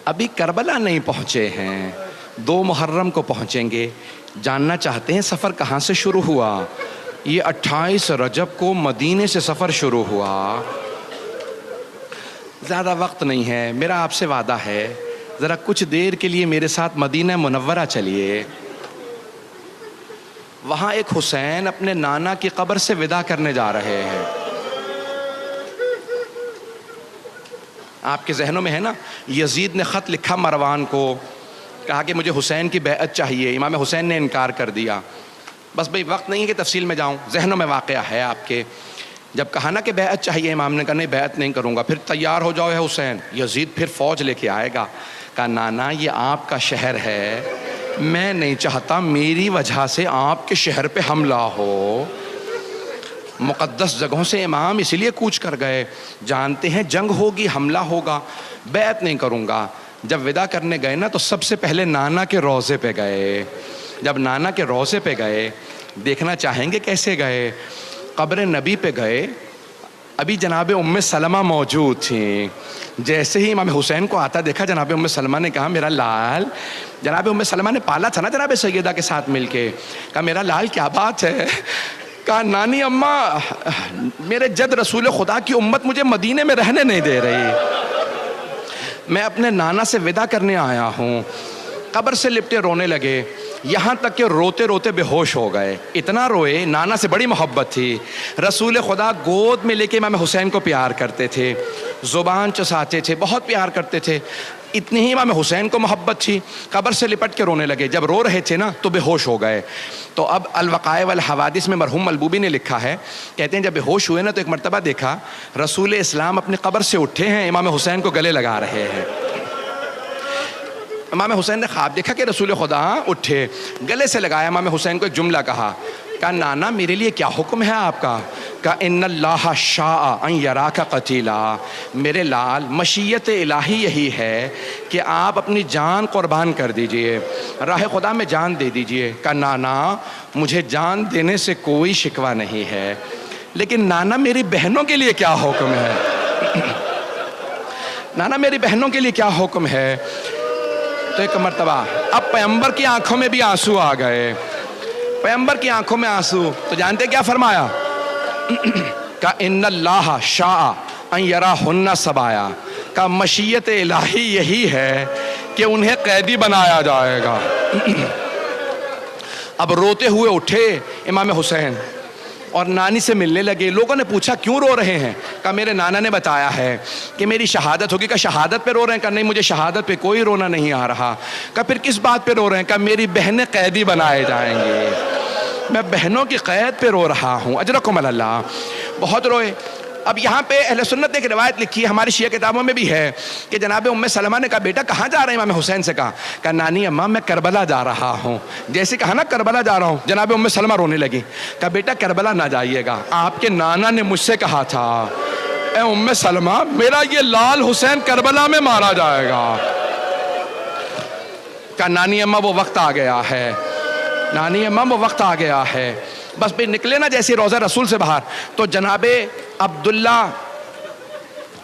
ابھی کربلا نہیں پہنچے ہیں, 2 محرم کو پہنچیں گے. جاننا چاہتے ہیں سفر کہاں سے شروع ہوا؟ یہ 28 رجب کو مدینے سے سفر شروع ہوا. زیادہ وقت نہیں ہے, میرا آپ سے وعدہ ہے ذرا کچھ دیر کے لیے میرے ساتھ مدینہ منورہ چلیے. وہاں ایک حسین اپنے نانا کی قبر سے وداع کرنے جا رہے ہیں. آپ کے ذہنوں میں ہے نا, یزید نے خط لکھا مروان کو, کہا کہ مجھے حسین کی بیعت چاہیے. امام حسین نے انکار کر دیا. بس بھئی وقت نہیں ہے کہ تفصیل میں جاؤں, ذہنوں میں واقعہ ہے آپ کے. جب کہا نا کہ بیعت چاہیے, امام نے کہا نہیں بیعت نہیں کروں گا. پھر تیار ہو جاؤ ہے حسین, یزید پھر فوج لے کے آئے گا. کہا نانا یہ آپ کا شہر ہے, میں نہیں چاہتا میری وجہ سے آپ کے شہر پہ حملہ ہو. مقدس جگہوں سے امام اس لیے کوچ کر گئے, جانتے ہیں جنگ ہوگی, حملہ ہوگا, بیعت نہیں کروں گا. جب وداع کرنے گئے نا تو سب سے پہلے نانا کے روضے پہ گئے. جب نانا کے روضے پہ گئے, دیکھنا چاہیں گے کیسے گئے؟ قبر نبی پہ گئے, ابھی جناب ام سلمہ موجود تھیں. جیسے ہی امام حسین کو آتا دیکھا, جناب ام سلمہ نے کہا میرا لال. جناب ام سلمہ نے پالا تھا نا جناب سیدہ کے ساتھ مل کے. کہا میرا لال کیا بات ہے؟ کہا نانی اماں, میرے جد رسول خدا کی امت مجھے مدینے میں رہنے نہیں دے رہی, میں اپنے نانا سے وداع کرنے آیا ہوں. قبر سے لپٹے رونے لگے, یہاں تک کہ روتے روتے بے ہوش ہو گئے. اتنا روئے, نانا سے بڑی محبت تھی. رسول خدا گود میں لے کے امام حسین کو پیار کرتے تھے, زبان چساتے تھے, بہت پیار کرتے تھے. اتنی ہی امام حسین کو محبت تھی. قبر سے لپٹ کے رونے لگے. جب رو رہے تھے نا تو بے ہوش ہو گئے. تو اب الوقائع والحوادث میں مرحوم ملبوبی نے لکھا ہے, کہتے ہیں جب بے ہوش ہوئے نا تو ایک مرتبہ دیکھا رسول اسلام اپنی قبر سے اٹھے ہیں, امام حسین کو گلے لگا رہے ہیں. امام حسین نے خواب دیکھا کہ رسول خدا اٹھے, گلے سے لگایا. امام حسین کو ایک جملہ کہا, کہا نانا میرے لیے کیا حکم ہے آپ کا؟ کہا ان اللہ شاء ان یراک قتیلا، میرے لال مشیت الہی یہی ہے کہ آپ اپنی جان قربان کر دیجئے، راہ خدا میں جان دے دیجئے۔ کہا نانا مجھے جان دینے سے کوئی شکوہ نہیں ہے، لیکن نانا میری بہنوں کے لیے کیا حکم ہے؟ نانا میری بہنوں کے لیے کیا حکم ہے؟ تو ایک مرتبہ اب پیغمبر کی آنکھوں میں بھی آنسو آ گئے، پیغمبر کی آنکھوں میں آنسو، تو جانتے کیا فرمایا؟ کہ ان اللہ شاء ان یراہن سبایا، کہ مشیت الہی یہی ہے کہ انہیں قیدی بنایا جائے گا۔ اب روتے ہوئے اٹھے امام حسین اور نانی سے ملنے لگے۔ لوگوں نے پوچھا کیوں رو رہے ہیں؟ کہا میرے نانا نے بتایا ہے کہ میری شہادت ہوگی۔ کہا شہادت پہ رو رہے ہیں؟ کہا نہیں مجھے شہادت پہ کوئی رونا نہیں آ رہا۔ کہا پھر کس بات پہ رو رہے ہیں؟ کہا میری بہنیں قیدی بنائے جائیں گے، میں بہنوں کی قید پہ رو رہا ہوں۔ اجرکم اللہ۔ بہت روئے۔ اب یہاں پہ اہل سنت نے ایک روایت لکھی ہے، ہماری شیعہ کتابوں میں بھی ہے، کہ جناب ام سلمہ نے کہا بیٹا کہاں جا رہے ہیں؟ امام حسین سے کہا نانی اماں میں کربلا جا رہا ہوں۔ جیسے کہا نا کربلا جا رہا ہوں، جناب ام سلمہ رونے لگی۔ کہا بیٹا کربلا نہ جائیے گا، آپ کے نانا نے مجھ سے کہا تھا اے ام سلمہ میرا یہ لال حسین کربلا میں مارا جائے گا۔ کہا نانی اماں وہ وقت آ گیا ہے، نانی اماں وہ وقت آ گیا ہے۔ بس بھی نکلے نا جیسے روضہ رسول سے باہر، تو جناب عبداللہ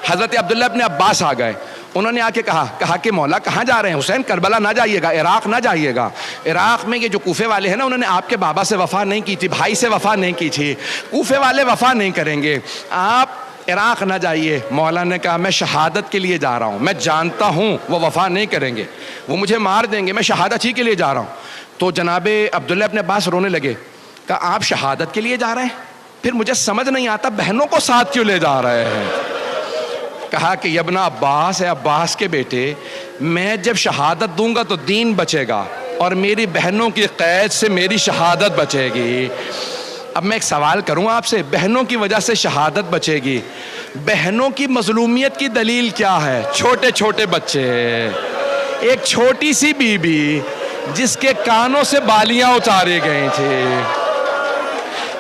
حضرت عبداللہ ابن عباس آ گئے۔ انہوں نے آ کے کہا کہ مولا کہاں جا رہے ہیں؟ حسین کربلا نہ جائیے گا، عراق نہ جائیے گا۔ عراق میں یہ جو کوفے والے ہیں نا، انہوں نے آپ کے بابا سے وفا نہیں کی تھی، بھائی سے وفا نہیں کی تھی، کوفے والے وفا نہیں کریں گے، آپ عراق نہ جائیے۔ مولا نے کہا میں شہادت کے لیے جا رہا ہوں، میں جانتا ہوں وہ وفا نہیں کریں گے، وہ مجھے مار دیں گے، میں شہادت ہی کے لیے جا رہا ہوں۔ تو جناب عبداللہ ابن عباس رونے لگے۔ کہا آپ شہادت کے لیے جا رہے ہیں؟ پھر مجھے سمجھ نہیں آتا بہنوں کو ساتھ کیوں لے جا رہے ہیں؟ کہا کہ یبنا عباس، اے عباس کے بیٹے، میں جب شہادت دوں گا تو دین بچے گا اور میری بہنوں کی قید سے میری شہادت بچے گی۔ اب میں ایک سوال کروں آپ سے، بہنوں کی وجہ سے شہادت بچے گی، بہنوں کی مظلومیت کی دلیل کیا ہے؟ چھوٹے چھوٹے بچے، ایک چھوٹی سی بی بی جس کے کانوں سے بالیاں اتاری گئی تھی،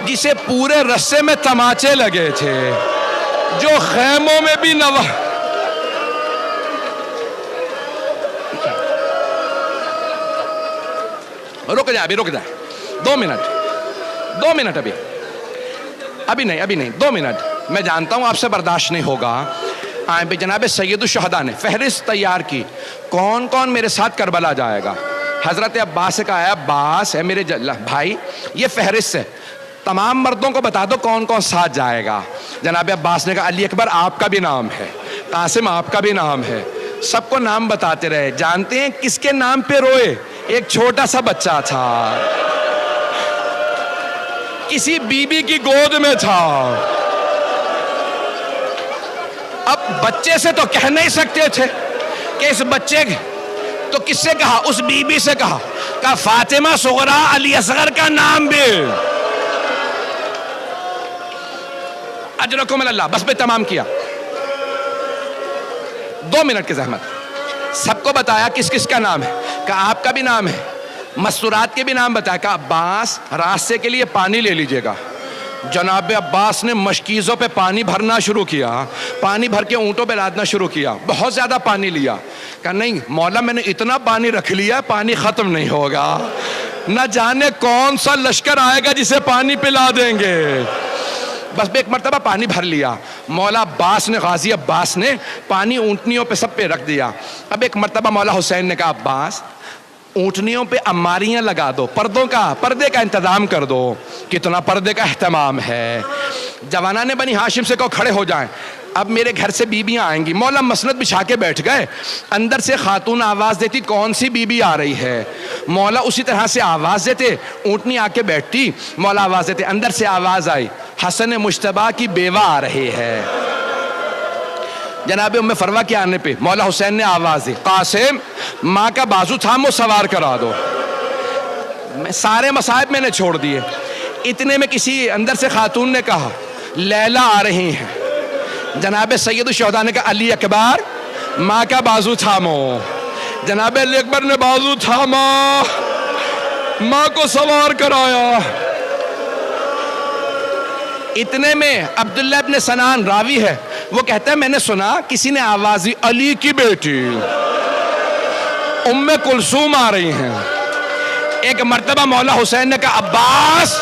جسے پورے رسے میں تماچے لگے تھے، جو خیموں میں بھی رک جائے 2 منٹ ابھی نہیں 2 منٹ، میں جانتا ہوں آپ سے برداشت نہیں ہوگا۔ جناب سید الشہداء نے فہرست تیار کی، کون کون میرے ساتھ کربلا جائے گا؟ حضرت عباس سے کہا عباس ہے میرے بھائی، یہ فہرست ہے، تمام مردوں کو بتا دو کون کون ساتھ جائے گا۔ جناب عباس نے کہا علی اکبر آپ کا بھی نام ہے، قاسم آپ کا بھی نام ہے، سب کو نام بتاتے رہے۔ جانتے ہیں کس کے نام پہ روئے؟ ایک چھوٹا سا بچہ تھا، کسی بی بی کی گود میں تھا۔ اب بچے سے تو کہہ نہیں سکتے تھے کہ اس بچے تو کس سے کہا؟ اس بی بی سے کہا فاطمہ صغرا علی اصغر کا نام بھی۔ اجرکم اللہ۔ بس میں تمام کیا، 2 منٹ کی زحمت۔ سب کو بتایا کس کس کا نام ہے، کہا آپ کا بھی نام ہے، مستورات کے بھی نام بتایا، کہا عباس راستے کے لیے پانی لے لیجئے گا۔ جناب عباس نے مشکیزوں پہ پانی بھرنا شروع کیا، پانی بھر کے اونٹوں پہ لادنا شروع کیا، بہت زیادہ پانی لیا۔ کہا نہیں مولا میں نے اتنا پانی رکھ لیا پانی ختم نہیں ہوگا، نہ جانے کون سا لشکر آئے گا جسے پانی پلا دیں گے۔ بس ایک مرتبہ پانی بھر لیا، مولا عباس نے، غازی عباس نے پانی اونٹنیوں پہ سب پہ رکھ دیا۔ اب ایک مرتبہ مولا حسین نے کہا عباس اونٹنیوں پہ اماریاں لگا دو، پردے کا انتظام کر دو۔ کتنا پردے کا اہتمام ہے۔ جوانان بنی ہاشم سے کہو کھڑے ہو جائیں، اب میرے گھر سے بیویاں آئیں گی۔ مولا مسند بچھا کے بیٹھ گئے، اندر سے خاتون آواز دیتی کون سی بیوی آ رہی ہے، مولا اسی طرح سے آواز دیتے، اونٹنی آ کے بیٹھتی، مولا آواز دیتے، اندر سے آواز آئی حسن مجتبیٰ کی بیوہ آ رہی ہے۔ جناب ام فروہ کے آنے پہ مولا حسین نے آواز دی قاسم ماں کا بازو تھامو سوار کرا دو۔ سارے مصائب میں نے چھوڑ دیے، اتنے میں کسی اندر سے خاتون نے کہا لیلا آ رہی ہیں۔ جناب سید الشہداء نے کہا علی اکبر ماں کا بازو تھامو۔ جناب علی اکبر نے بازو تھاما، ماں کو سوار کرایا۔ اتنے میں عبداللہ ابن سنان راوی ہے، وہ کہتا ہے میں نے سنا کسی نے آواز دی علی کی بیٹی ام کلثوم آ رہی ہیں۔ ایک مرتبہ مولا حسین نے کہا عباس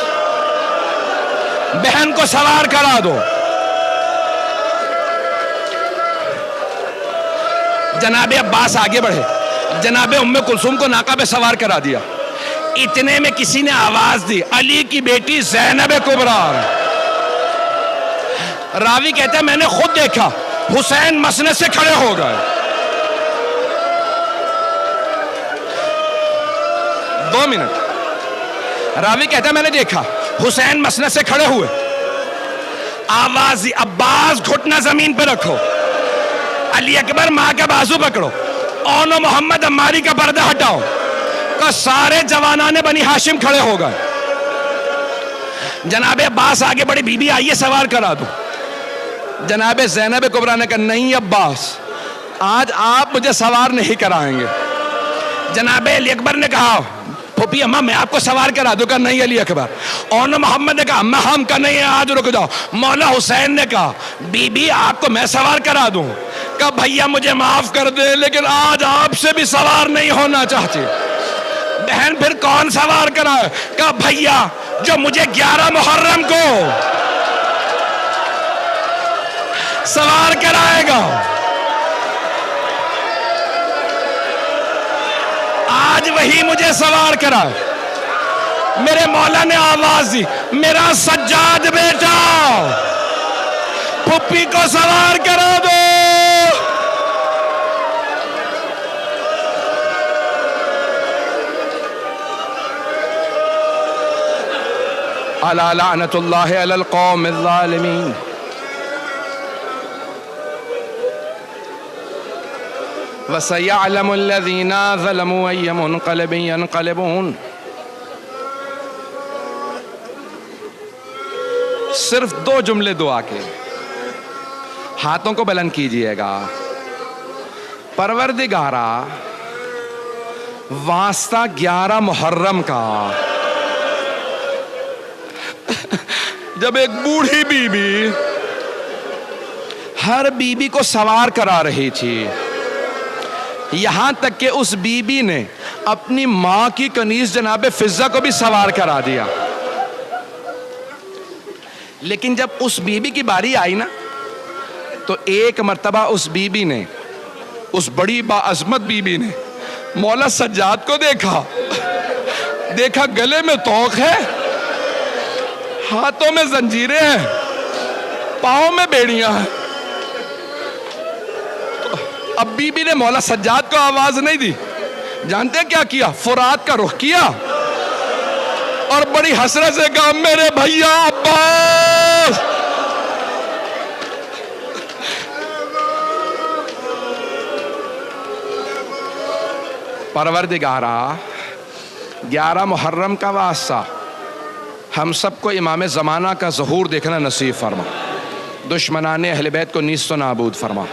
بہن کو سوار کرا دو۔ جناب عباس آگے بڑھے، جناب ام کلثوم کو ناقہ پہ سوار کرا دیا۔ اتنے میں کسی نے آواز دی علی کی بیٹی زینب کبریٰ۔ راوی کہتا ہے میں نے خود دیکھا حسین مسند سے کھڑے ہو گئے۔ 2 منٹ۔ راوی کہتا ہے میں نے دیکھا حسین مسند سے کھڑے ہوئے، آواز دی عباس گھٹنا زمین پہ رکھو، علی اکبر ماں کا بازو پکڑو، اون محمد عماری کا پردہ ہٹاؤ۔ کہ سارے جوانان بنی ہاشم کھڑے ہو گئے۔ جناب عباس آگے بڑے، بی بی آئیے سوار کرا دو۔ جناب زینب کبریٰ نے کہا نہیں عباس، آج آپ مجھے سوار نہیں کرائیں گے۔ جناب علی اکبر نے کہا پھوپھی اماں میں آپ کو سوار کرا دوں۔ کہا نہیں علی اکبر۔ اون محمد نے کہا اماں ہم کا نہیں، آج رک جاؤ۔ مولا حسین نے کہا بی بی آپ کو میں سوار کرا دوں۔ کہا بھیا مجھے معاف کر دے لیکن آج آپ سے بھی سوار نہیں ہونا چاہتی۔ بہن پھر کون سوار کرائے؟ کہا بھیا جو مجھے 11 محرم کو سوار کرائے گا۔ آج وہی مجھے سوار کرائے۔ میرے مولا نے آواز دی میرا سجاد بیٹا پھپھی کو سوار کرا دو۔ الا لعنت اللہ علی القوم الظالمین۔ وَسَيَعْلَمُ الَّذِينَ ظَلَمُوا أَيَّ مُنْقَلِبٍ يَنْقَلِبُونَ۔ صرف 2 جملے دعا کے، ہاتھوں کو بلند کیجئے گا۔ پروردگارا واسطہ 11 محرم کا، جب ایک بوڑھی بی بی ہر بی بی کو سوار کرا رہی تھی، یہاں تک کہ اس بی بی نے اپنی ماں کی کنیز جناب فضہ کو بھی سوار کرا دیا، لیکن جب اس بی بی کی باری آئی نا تو ایک مرتبہ اس بی بی نے، اس بڑی باعظمت بی بی نے مولا سجاد کو دیکھا گلے میں طوق ہے، ہاتھوں میں زنجیریں ہیں، پاؤں میں بیڑیاں ہیں۔ اب بی بی نے مولا سجاد کو آواز نہیں دی، جانتے ہیں کیا کیا؟ فرات کا رخ کیا اور بڑی حسرت سے کہا میرے بھیا عباس۔ پروردگارا 11 محرم کا واسطہ ہم سب کو امام زمانہ کا ظہور دیکھنا نصیب فرما، دشمنان اہل بیت کو نیست و نابود فرما۔